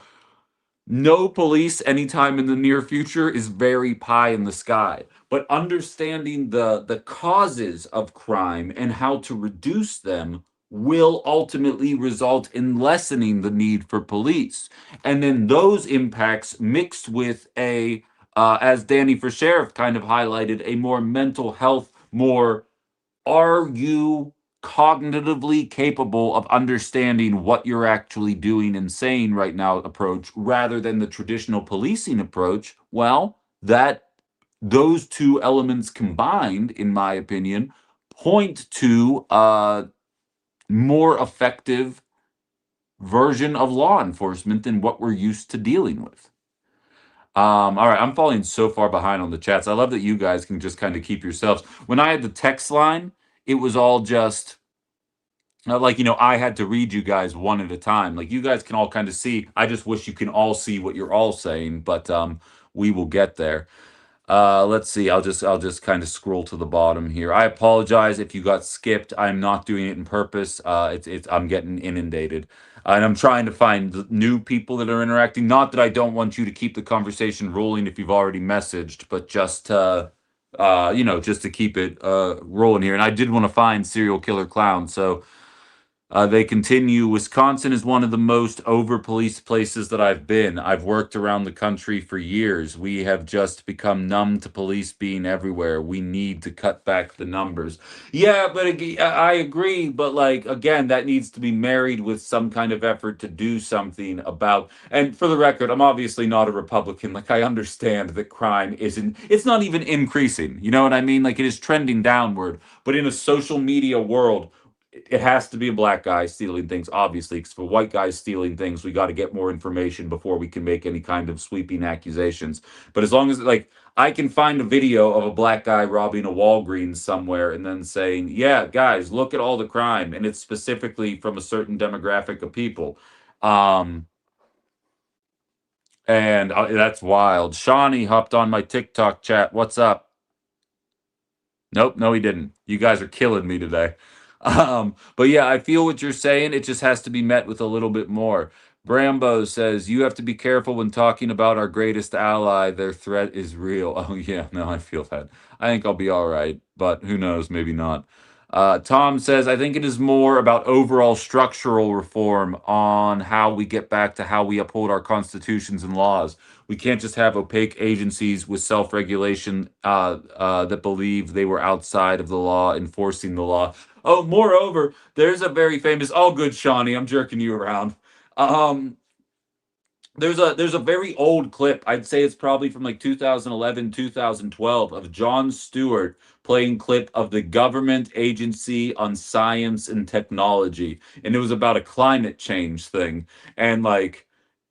No police anytime in the near future is very pie in the sky, but understanding the causes of crime and how to reduce them will ultimately result in lessening the need for police. And then those impacts mixed with as Dani for Sheriff kind of highlighted, a more mental health, more are you cognitively capable of understanding what you're actually doing and saying right now approach rather than the traditional policing approach? Well, that those two elements combined, in my opinion, point to a more effective version of law enforcement than what we're used to dealing with. All right, I'm falling so far behind on the chats. I love that you guys can just kind of keep yourselves. When I had the text line, it was all just like, I had to read you guys one at a time. Like, you guys can all kind of see. I just wish you can all see what you're all saying, but we will get there. Let's see. I'll just kind of scroll to the bottom here. I apologize if you got skipped. I'm not doing it in purpose. It's I'm getting inundated. And I'm trying to find new people that are interacting. Not that I don't want you to keep the conversation rolling if you've already messaged, but just just to keep it rolling here. And I did want to find serial killer clowns. So they continue. Wisconsin is one of the most over policed places that I've been. I've worked around the country for years. We have just become numb to police being everywhere. We need to cut back the numbers. Yeah, but I agree. But like, again, that needs to be married with some kind of effort to do something about. And for the record, I'm obviously not a Republican. Like, I understand that crime it's not even increasing. You know what I mean? Like, it is trending downward. But in a social media world, it has to be a black guy stealing things, obviously, because for white guys stealing things, we got to get more information before we can make any kind of sweeping accusations. But as long as, like, I can find a video of a black guy robbing a Walgreens somewhere and then saying, yeah, guys, look at all the crime, and it's specifically from a certain demographic of people. Um, and that's wild. Shawnee hopped on my TikTok chat. What's up? Nope, no, he didn't. You guys are killing me today. But yeah, I feel what you're saying. It just has to be met with a little bit more. Brambo says, you have to be careful when talking about our greatest ally. Their threat is real. Oh, yeah, no, I feel that. I think I'll be all right, but who knows? Maybe not. Tom says, I think it is more about overall structural reform on how we get back to how we uphold our constitutions and laws. We can't just have opaque agencies with self-regulation that believe they were outside of the law, enforcing the law. Oh, moreover, there's a very famous. All good, Shawnee. I'm jerking you around. Um, there's a very old clip. I'd say it's probably from like 2011, 2012 of Jon Stewart playing clip of the Government Agency on Science and Technology, and it was about a climate change thing. And like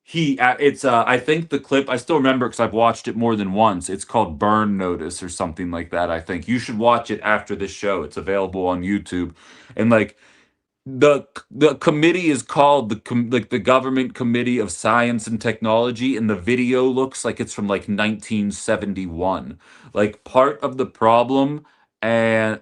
it's I think the clip, I still remember because I've watched it more than once. It's called Burn Notice or something like that. I think you should watch it after this show. It's available on YouTube, and like the committee is called like the Government Committee of Science and Technology, and the video looks like it's from like 1971. Like, part of the problem and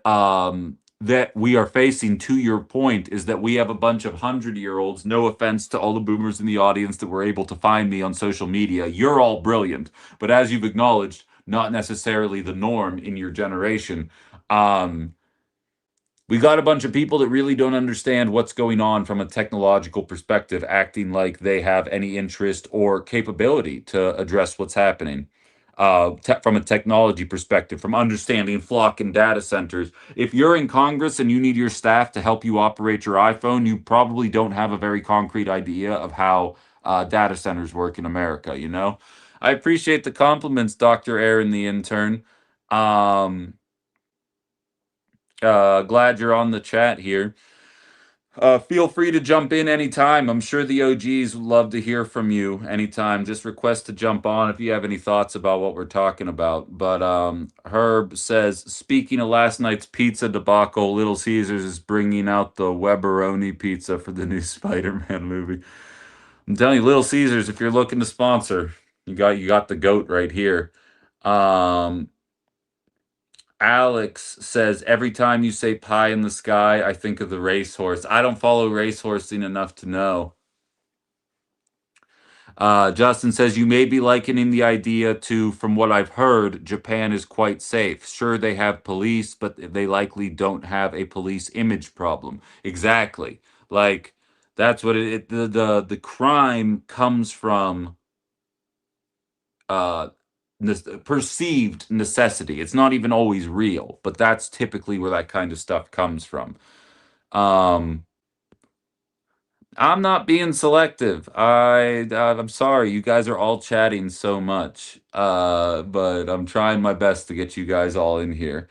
that we are facing, to your point, is that we have a bunch of 100-year-olds. No offense to all the boomers in the audience that were able to find me on social media. You're all brilliant, but as you've acknowledged, not necessarily the norm in your generation. Um, we got a bunch of people that really don't understand what's going on from a technological perspective, acting like they have any interest or capability to address what's happening. From a technology perspective, from understanding flock and data centers. If you're in Congress and you need your staff to help you operate your iPhone, you probably don't have a very concrete idea of how data centers work in America, you know? I appreciate the compliments, Dr. Aaron, the intern. Um, Glad you're on the chat here. Feel free to jump in anytime. I'm sure the OGs would love to hear from you anytime. Just request to jump on if you have any thoughts about what we're talking about. But Herb says, speaking of last night's pizza debacle, Little Caesars is bringing out the Weberoni pizza for the new Spider-Man movie. I'm telling you, Little Caesars, if you're looking to sponsor, you got the goat right here. Um, Alex says, every time you say pie in the sky, I think of the racehorse. I don't follow racehorsing enough to know. Justin says, you may be likening the idea to, from what I've heard, Japan is quite safe. Sure, they have police, but they likely don't have a police image problem. Exactly. Like, that's what the crime comes from uh perceived necessity. It's not even always real, but that's typically where that kind of stuff comes from. Um I'm not being selective. I'm sorry, you guys are all chatting so much. But I'm trying my best to get you guys all in here.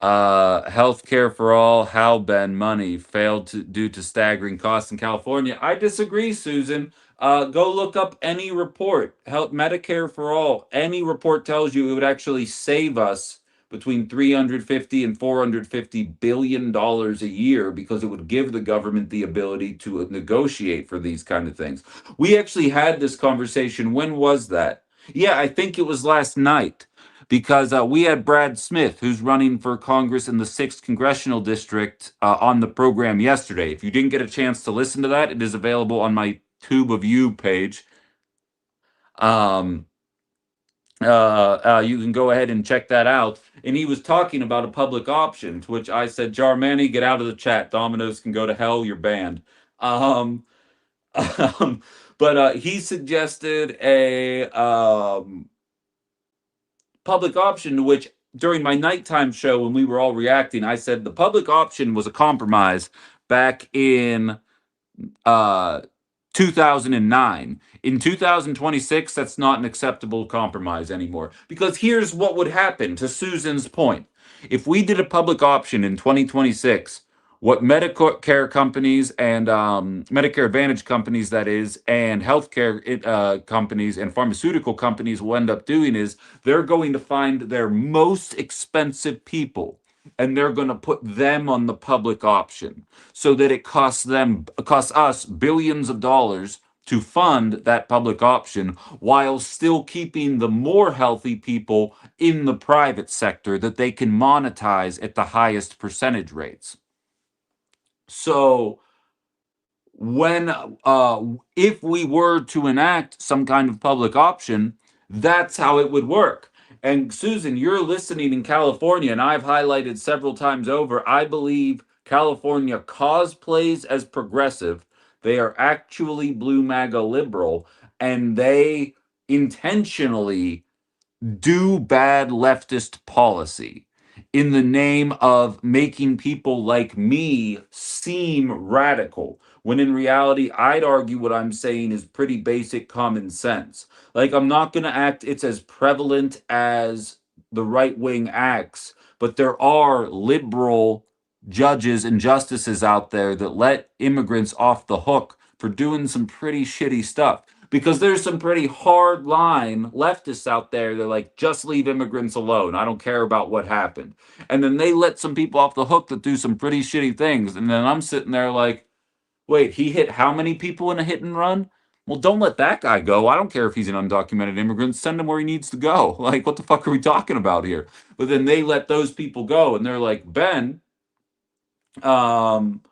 Healthcare for all, how Ben money failed due to staggering costs in California. I disagree, Susan. Go look up any report. Help Medicare for all. Any report tells you it would actually save us between 350 and 450 billion dollars a year, because it would give the government the ability to negotiate for these kind of things. We actually had this conversation. When was that? Yeah, I think it was last night, because we had Brad Smith, who's running for Congress in the 6th Congressional District, on the program yesterday. If you didn't get a chance to listen to that, it is available on my Tube of You page. Um, You can go ahead and check that out. And he was talking about a public option, to which I said, Jarmani, get out of the chat. Domino's can go to hell. You're banned. Um, um, but he suggested a public option, to which during my nighttime show when we were all reacting, I said the public option was a compromise back in uh 2009. In 2026, that's not an acceptable compromise anymore. Because here's what would happen, to Susan's point. If we did a public option in 2026, what Medicare companies and Medicare Advantage companies, that is, and healthcare companies and pharmaceutical companies will end up doing is they're going to find their most expensive people and they're going to put them on the public option so that it costs us billions of dollars to fund that public option while still keeping the more healthy people in the private sector that they can monetize at the highest percentage rates. So when if we were to enact some kind of public option, that's how it would work. And Susan, you're listening in California, and I've highlighted several times over, I believe California cosplays as progressive. They are actually blue MAGA liberal, and they intentionally do bad leftist policy in the name of making people like me seem radical, when in reality, I'd argue what I'm saying is pretty basic common sense. Like, I'm not going to act it's as prevalent as the right wing acts, but there are liberal judges and justices out there that let immigrants off the hook for doing some pretty shitty stuff, because there's some pretty hard line leftists out there. They're like, just leave immigrants alone. I don't care about what happened. And then they let some people off the hook that do some pretty shitty things. And then I'm sitting there like, wait, he hit how many people in a hit and run? Well, don't let that guy go. I don't care if he's an undocumented immigrant. Send him where he needs to go. Like, what the fuck are we talking about here? But then they let those people go, and they're like, Ben, um,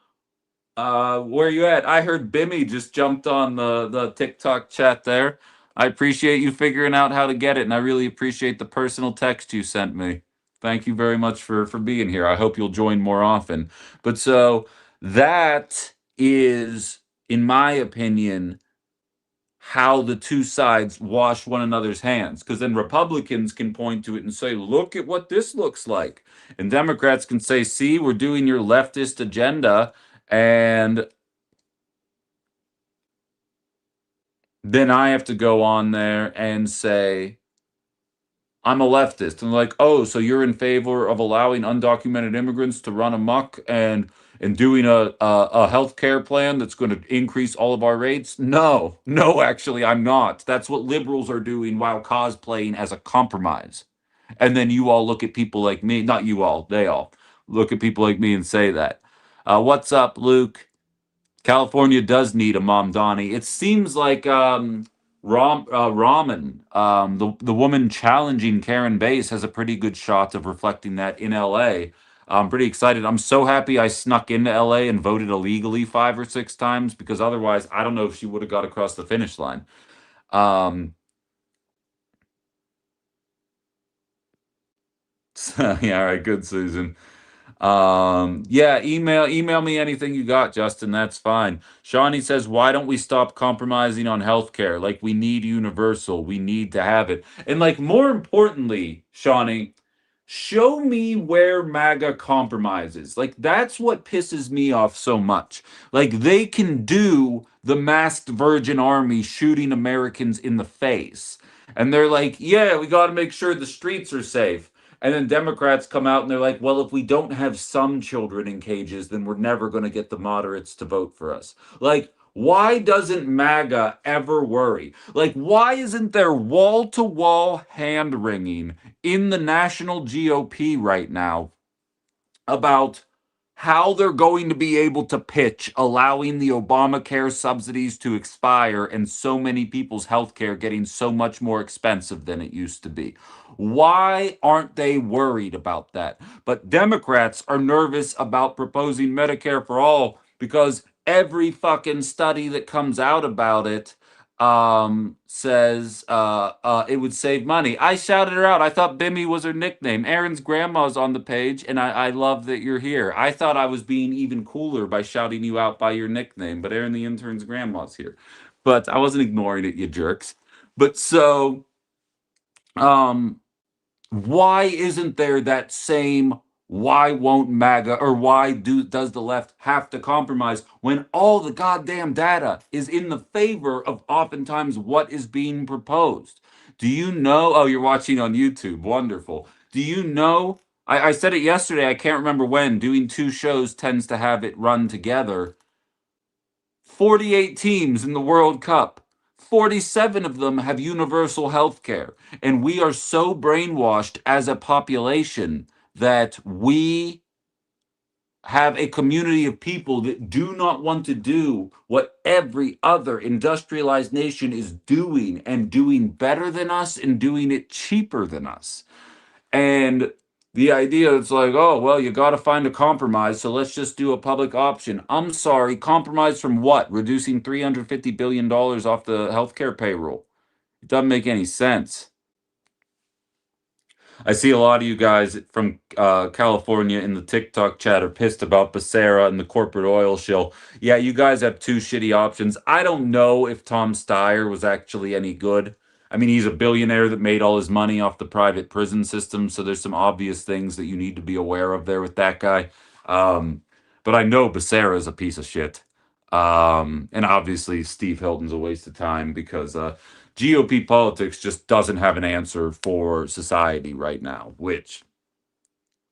where you at? I heard Bimmy just jumped on the TikTok chat there. I appreciate you figuring out how to get it, and I really appreciate the personal text you sent me. Thank you very much for being here. I hope you'll join more often. But so that is, in my opinion, how the two sides wash one another's hands. Because then Republicans can point to it and say, look at what this looks like. And Democrats can say, see, we're doing your leftist agenda. And then I have to go on there and say, I'm a leftist. And like, oh, so you're in favor of allowing undocumented immigrants to run amok and doing a health care plan that's going to increase all of our rates? No, no, actually, I'm not. That's what liberals are doing while cosplaying as a compromise. And then you all look at people like me, not you all, they all look at people like me and say that. What's up, Luke? California does need a Mom Donnie. It seems like Ramen, the woman challenging Karen Bass, has a pretty good shot of reflecting that in LA. I'm pretty excited. I'm so happy I snuck into LA and voted illegally 5 or 6 times, because otherwise I don't know if she would have got across the finish line. Um, yeah, all right, good, Susan. Yeah, email me anything you got, Justin. That's fine. Shawnee says, why don't we stop compromising on healthcare? Like, we need universal. We need to have it. And like, more importantly, Shawnee, show me where MAGA compromises. Like, that's what pisses me off so much. Like, they can do the masked Virgin Army shooting Americans in the face. And they're like, yeah, we got to make sure the streets are safe. And then Democrats come out and they're like, well, if we don't have some children in cages, then we're never going to get the moderates to vote for us. Like, why doesn't MAGA ever worry? Like, why isn't there wall to wall hand wringing in the national GOP right now about how they're going to be able to pitch allowing the Obamacare subsidies to expire and so many people's health care getting so much more expensive than it used to be? Why aren't they worried about that? But Democrats are nervous about proposing Medicare for all because every fucking study that comes out about it says it would save money. I shouted her out. I thought Bimmy was her nickname. Aaron's grandma's on the page, and I love that you're here. I thought I was being even cooler by shouting you out by your nickname, but Aaron the intern's grandma's here. But I wasn't ignoring it, you jerks. But so um why isn't there that same why won't MAGA or does the left have to compromise when all the goddamn data is in the favor of oftentimes what is being proposed? Do you know? Oh, you're watching on YouTube. Wonderful. Do you know? I said it yesterday. I can't remember when. Doing two shows tends to have it run together. 48 teams in the World Cup. 47 of them have universal health care. And we are so brainwashed as a population that we have a community of people that do not want to do what every other industrialized nation is doing and doing better than us and doing it cheaper than us. And the idea is like, oh, well, you got to find a compromise, so let's just do a public option. I'm sorry, compromise from what? Reducing $350 billion off the healthcare payroll. It doesn't make any sense. I see a lot of you guys from California in the TikTok chat are pissed about Becerra and the corporate oil shill. Yeah, you guys have two shitty options. I don't know if Tom Steyer was actually any good. I mean, he's a billionaire that made all his money off the private prison system, so there's some obvious things that you need to be aware of there with that guy. Um, but I know Becerra is a piece of shit. And obviously, Steve Hilton's a waste of time because GOP politics just doesn't have an answer for society right now, which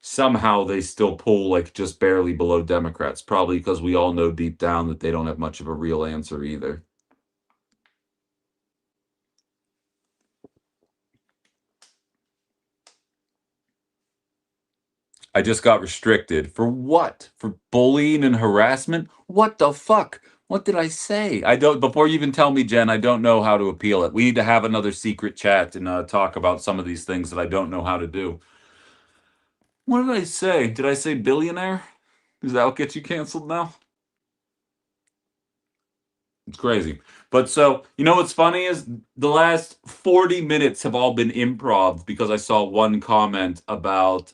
somehow they still pull like just barely below Democrats, probably because we all know deep down that they don't have much of a real answer either. I just got restricted. For what? For bullying and harassment? What the fuck? What did I say? I don't, before you even tell me, Jen, I don't know how to appeal it. We need to have another secret chat and talk about some of these things that I don't know how to do. What did I say? Did I say billionaire? Does that what gets you canceled now? It's crazy. But so, you know what's funny is the last 40 minutes have all been improv because I saw one comment about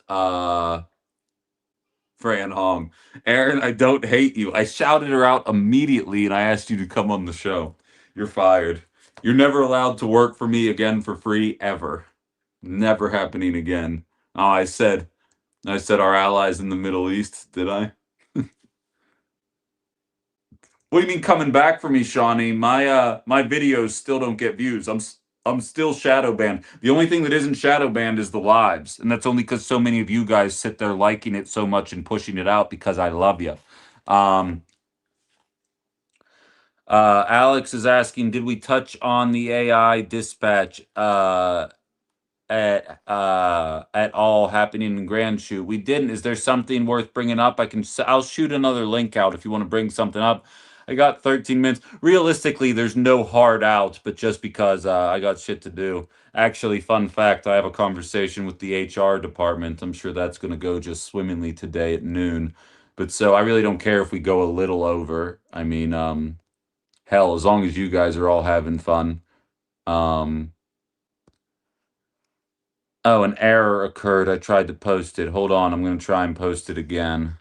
Fran Hong. Aaron, I don't hate you. I shouted her out immediately and I asked you to come on the show. You're fired. You're never allowed to work for me again for free ever. Never happening again. Oh, I said our allies in the Middle East, did I? What do you mean coming back for me, Shawnee? My videos still don't get views. I'm still shadow banned. The only thing that isn't shadow banned is the lives, and that's only because so many of you guys sit there liking it so much and pushing it out because I love you. Um, Alex is asking, did we touch on the AI dispatch at all happening in Grand Shoot? We didn't. Is there something worth bringing up? I'll shoot another link out if you want to bring something up. I got 13 minutes. Realistically, there's no hard out, but just because I got shit to do. Actually, fun fact, I have a conversation with the HR department. I'm sure that's going to go just swimmingly today at noon. But so I really don't care if we go a little over. I mean, hell, as long as you guys are all having fun. Um, Oh, an error occurred. I tried to post it. Hold on, I'm going to try and post it again.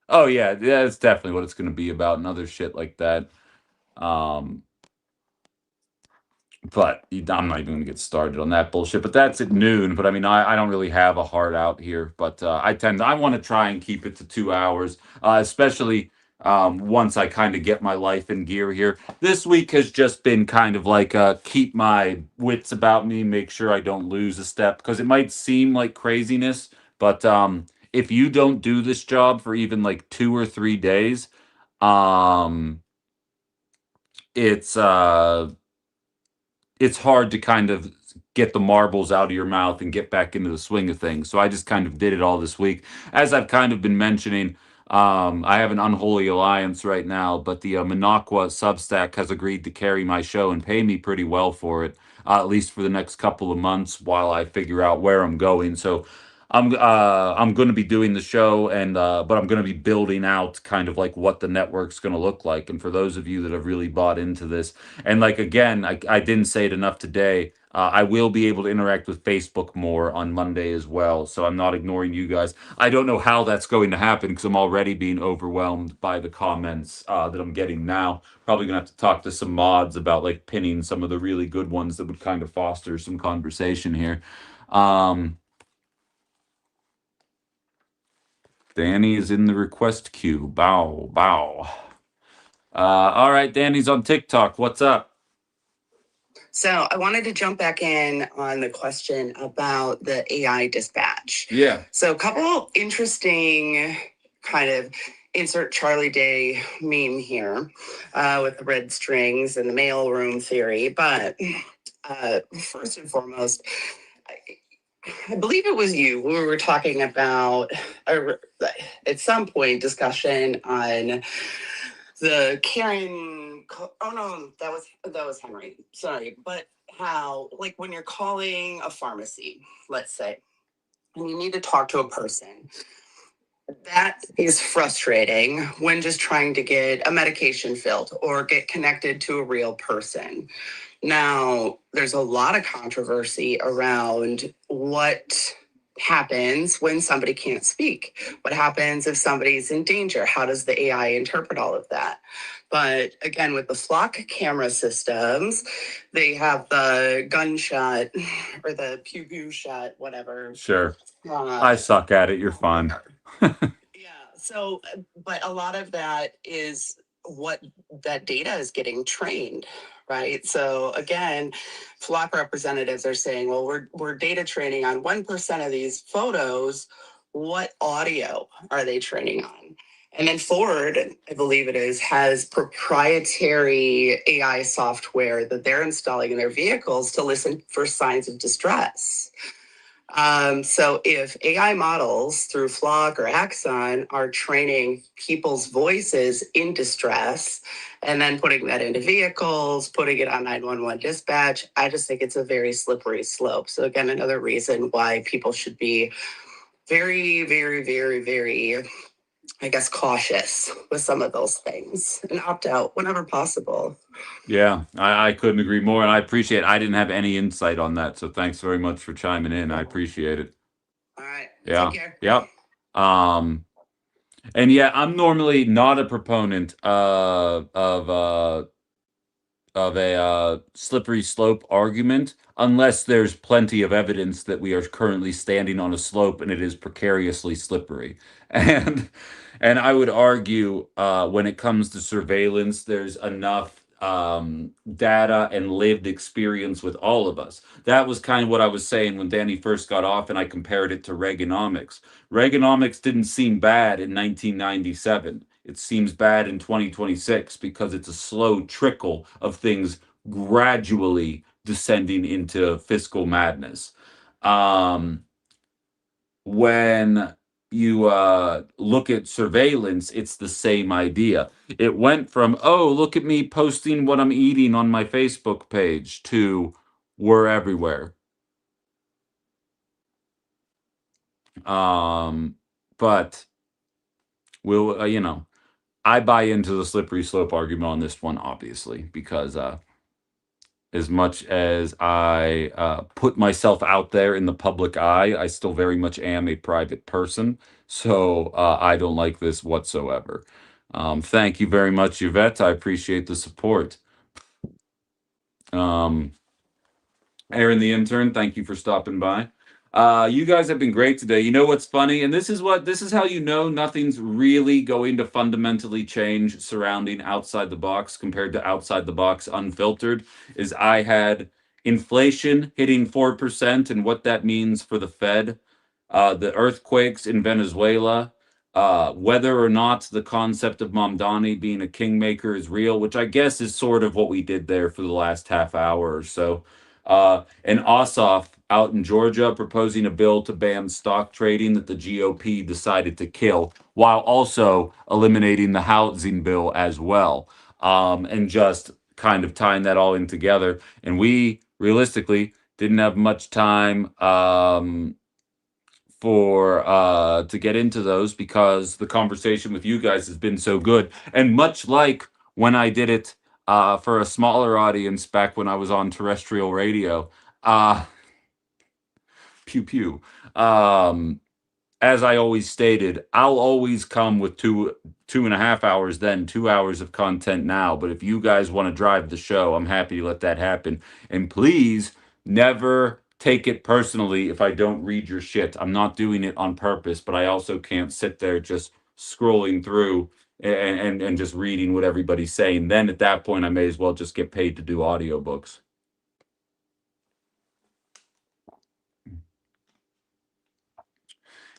Oh yeah, that's definitely what it's going to be about and other shit like that. Um, but I'm not even going to get started on that bullshit. But that's at noon. But I mean, I don't really have a hard out here. But I want to try and keep it to 2 hours, especially once I kind of get my life in gear here. This week has just been kind of like keep my wits about me, make sure I don't lose a step because it might seem like craziness, but if you don't do this job for even like 2 or 3 days, um, it's it's hard to kind of get the marbles out of your mouth and get back into the swing of things. So I just kind of did it all this week. As I've kind of been mentioning, I have an unholy alliance right now, but the Minocqua Substack has agreed to carry my show and pay me pretty well for it, at least for the next couple of months while I figure out where I'm going. So I'm going to be doing the show, and but I'm going to be building out kind of like what the network's going to look like. And for those of you that have really bought into this, and like again, I didn't say it enough today. I will be able to interact with Facebook more on Monday as well, so I'm not ignoring you guys. I don't know how that's going to happen because I'm already being overwhelmed by the comments that I'm getting now. Probably gonna have to talk to some mods about like pinning some of the really good ones that would kind of foster some conversation here. Um, Danny is in the request queue. Bow, bow. All right, Danny's on TikTok. What's up? So I wanted to jump back in on the question about the AI dispatch. Yeah. So a couple interesting kind of insert Charlie Day meme here with the red strings and the mailroom theory. But first and foremost, I believe it was you. We were talking about at some point discussion on the Karen. Oh no, that was Henry. Sorry, but how like when you're calling a pharmacy, let's say, and you need to talk to a person. That is frustrating when just trying to get a medication filled or get connected to a real person. Now, there's a lot of controversy around what happens when somebody can't speak. What happens if somebody's in danger? How does the AI interpret all of that? But again, with the flock camera systems, they have the gunshot or the pew pew shot, whatever. Sure. I suck at it. You're fine. Yeah. So, but a lot of that is what that data is getting trained, right? So again, flock representatives are saying, well, we're data training on 1% of these photos. What audio are they training on? And then Ford, I believe it is, has proprietary AI software that they're installing in their vehicles to listen for signs of distress. So if AI models through Flock or Axon are training people's voices in distress and then putting that into vehicles, putting it on 911 dispatch, I just think it's a very slippery slope. So again, another reason why people should be very, very, very, very, I guess, cautious with some of those things and opt out whenever possible. Yeah, I couldn't agree more, and I appreciate it. I didn't have any insight on that, so thanks very much for chiming in. I appreciate it. All right. Yeah. Take care. Yep. Um, and yeah, I'm normally not a proponent of a slippery slope argument unless there's plenty of evidence that we are currently standing on a slope and it is precariously slippery. And I would argue when it comes to surveillance, there's enough data and lived experience with all of us. That was kind of what I was saying when Danny first got off, and I compared it to Reaganomics. Reaganomics didn't seem bad in 1997. It seems bad in 2026 because it's a slow trickle of things gradually descending into fiscal madness. Um, when you look at surveillance, it's the same idea. It went from, oh, look at me posting what I'm eating on my Facebook page to we're everywhere. But we'll, I buy into the slippery slope argument on this one, obviously, because as much as I put myself out there in the public eye, I still very much am a private person. So I don't like this whatsoever. Thank you very much, Yvette. I appreciate the support. Aaron, the intern, thank you for stopping by. You guys have been great today. You know what's funny? And this is how you know nothing's really going to fundamentally change surrounding outside the box compared to outside the box unfiltered, is I had inflation hitting 4% and what that means for the Fed, the earthquakes in Venezuela, whether or not the concept of Mamdani being a kingmaker is real, which I guess is sort of what we did there for the last half hour or so. And Ossoff out in Georgia proposing a bill to ban stock trading that the GOP decided to kill, while also eliminating the housing bill as well, and just kind of tying that all in together. And we realistically didn't have much time for to get into those because the conversation with you guys has been so good. And much like when I did it for a smaller audience back when I was on terrestrial radio, uh, pew pew. Um, as I always stated, I'll always come with 2.5 hours then, 2 hours of content now. But if you guys want to drive the show, I'm happy to let that happen. And please never take it personally if I don't read your shit. I'm not doing it on purpose, but I also can't sit there just scrolling through and just reading what everybody's saying. Then at that point, I may as well just get paid to do audiobooks.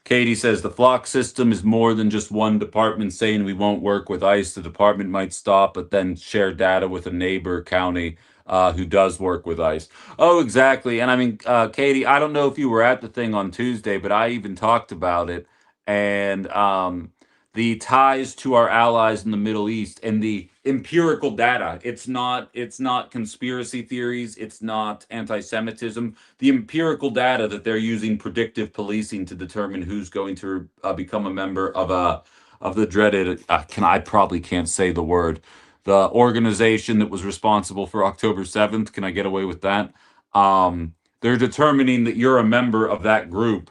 Katie says the flock system is more than just one department saying we won't work with ICE. The department might stop, but then share data with a neighbor county who does work with ICE. Oh, exactly. And I mean, Katie, I don't know if you were at the thing on Tuesday, but I even talked about it. And the ties to our allies in the Middle East and the empirical data. It's not conspiracy theories. It's not anti-Semitism. The empirical data that they're using predictive policing to determine who's going to become a member of the dreaded. I probably can't say the word. The organization that was responsible for October 7th. Can I get away with that? They're determining that you're a member of that group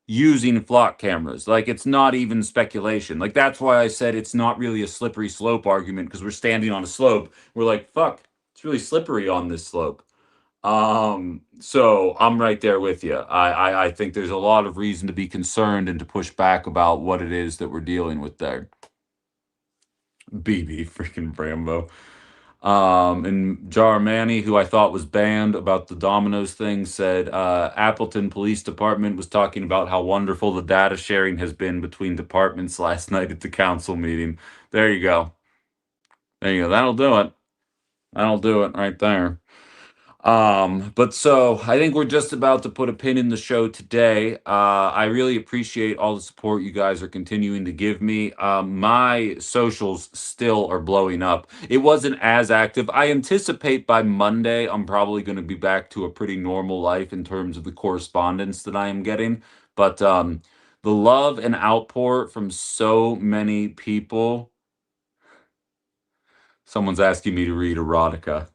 using flock cameras. Like it's not even speculation. Like that's why I said it's not really a slippery slope argument because we're standing on a slope. We're like, fuck, it's really slippery on this slope. So I'm right there with you. I think there's a lot of reason to be concerned and to push back about what it is that we're dealing with there. BB freaking Brambo. And Jarmani, who I thought was banned about the Domino's thing, said Appleton Police Department was talking about how wonderful the data sharing has been between departments last night at the council meeting. There you go. There you go. That'll do it. That'll do it right there. But so I think we're just about to put a pin in the show today. I really appreciate all the support you guys are continuing to give me. My socials still are blowing up. It wasn't as active. I anticipate by Monday I'm probably going to be back to a pretty normal life in terms of the correspondence that I am getting. But the love and outpour from so many people. Someone's asking me to read erotica.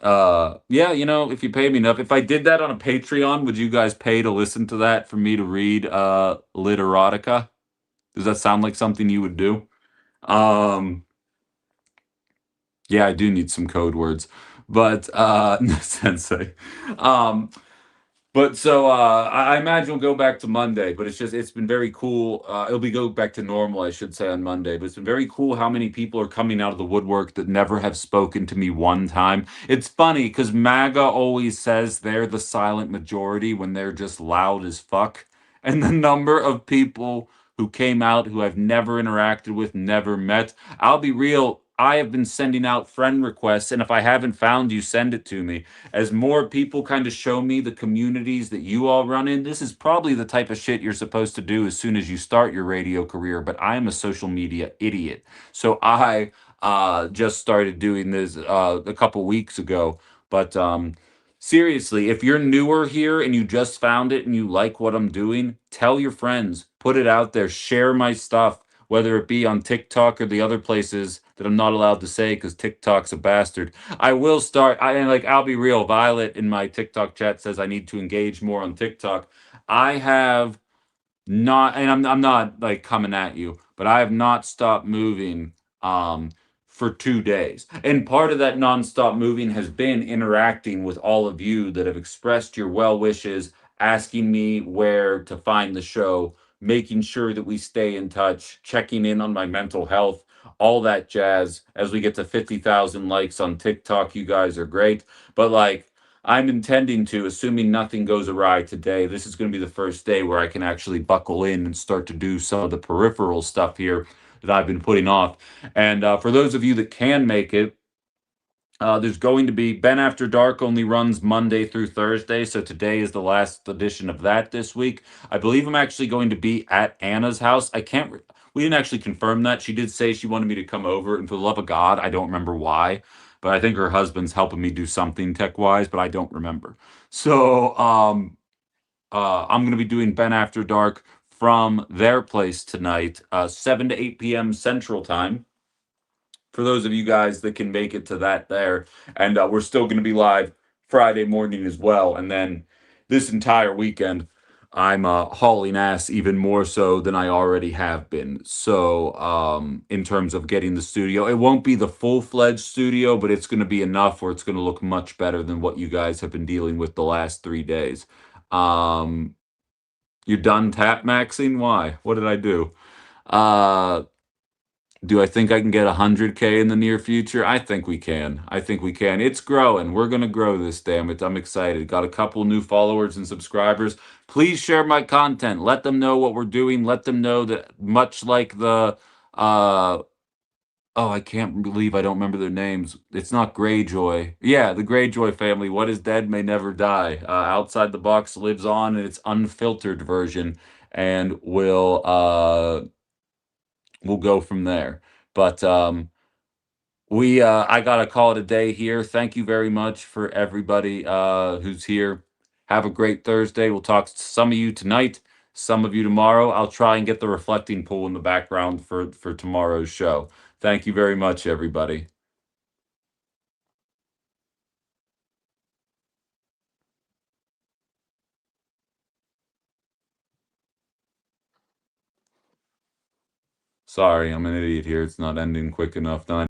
Yeah, if you pay me enough. If I did that on a Patreon, would you guys pay to listen to that for me to read lit erotica? Does that sound like something you would do? Um yeah, I do need some code words. But sensei. Um but so I imagine we'll go back to Monday, but it's been very cool. It'll be go back to normal, I should say, on Monday. But it's been very cool how many people are coming out of the woodwork that never have spoken to me one time. It's funny because MAGA always says they're the silent majority when they're just loud as fuck. And the number of people who came out who I've never interacted with, never met. I'll be real. I have been sending out friend requests, and if I haven't found you, send it to me as more people kind of show me the communities that you all run in. This is probably the type of shit you're supposed to do as soon as you start your radio career, but I am a social media idiot. So I just started doing this a couple weeks ago. But seriously, if you're newer here and you just found it and you like what I'm doing, tell your friends, put it out there, share my stuff, whether it be on TikTok or the other places that I'm not allowed to say because TikTok's a bastard. I will start. I'll be real. Violet in my TikTok chat says I need to engage more on TikTok. I have not, and I'm not like coming at you, but I have not stopped moving um for 2 days. And part of that nonstop moving has been interacting with all of you that have expressed your well wishes, asking me where to find the show, making sure that we stay in touch, checking in on my mental health, all that jazz. As we get to 50,000 likes on TikTok, you guys are great. But like I'm intending to, assuming nothing goes awry today, this is going to be the first day where I can actually buckle in and start to do some of the peripheral stuff here that I've been putting off. And for those of you that can make it, there's going to be Ben After Dark only runs Monday through Thursday, so today is the last edition of that this week. I believe I'm actually going to be at Anna's house. We didn't actually confirm that. She did say she wanted me to come over, and for the love of God, I don't remember why. But I think her husband's helping me do something tech wise, but I don't remember. So I'm going to be doing Ben After Dark from their place tonight, 7 to 8 p.m. Central Time. For those of you guys that can make it to that there. And we're still going to be live Friday morning as well. And then this entire weekend, I'm hauling ass even more so than I already have been. So, in terms of getting the studio, it won't be the full-fledged studio, but it's going to be enough where it's going to look much better than what you guys have been dealing with the last 3 days. Um, you're done tap maxing? Why? What did I do? Uh, do I think I can get 100K in the near future? I think we can. I think we can. It's growing. We're gonna grow this, damn it. I'm excited. Got a couple new followers and subscribers. Please share my content. Let them know what we're doing. Let them know that much like the oh, I can't believe I don't remember their names. It's not Greyjoy. Yeah, the Greyjoy family. What is dead may never die. Outside the Box lives on in its unfiltered version and we'll go from there. But we I gotta call it a day here. Thank you very much for everybody who's here. Have a great Thursday. We'll talk to some of you tonight, some of you tomorrow. I'll try and get the reflecting pool in the background for tomorrow's show. Thank you very much, everybody. Sorry, I'm an idiot here. It's not ending quick enough. Now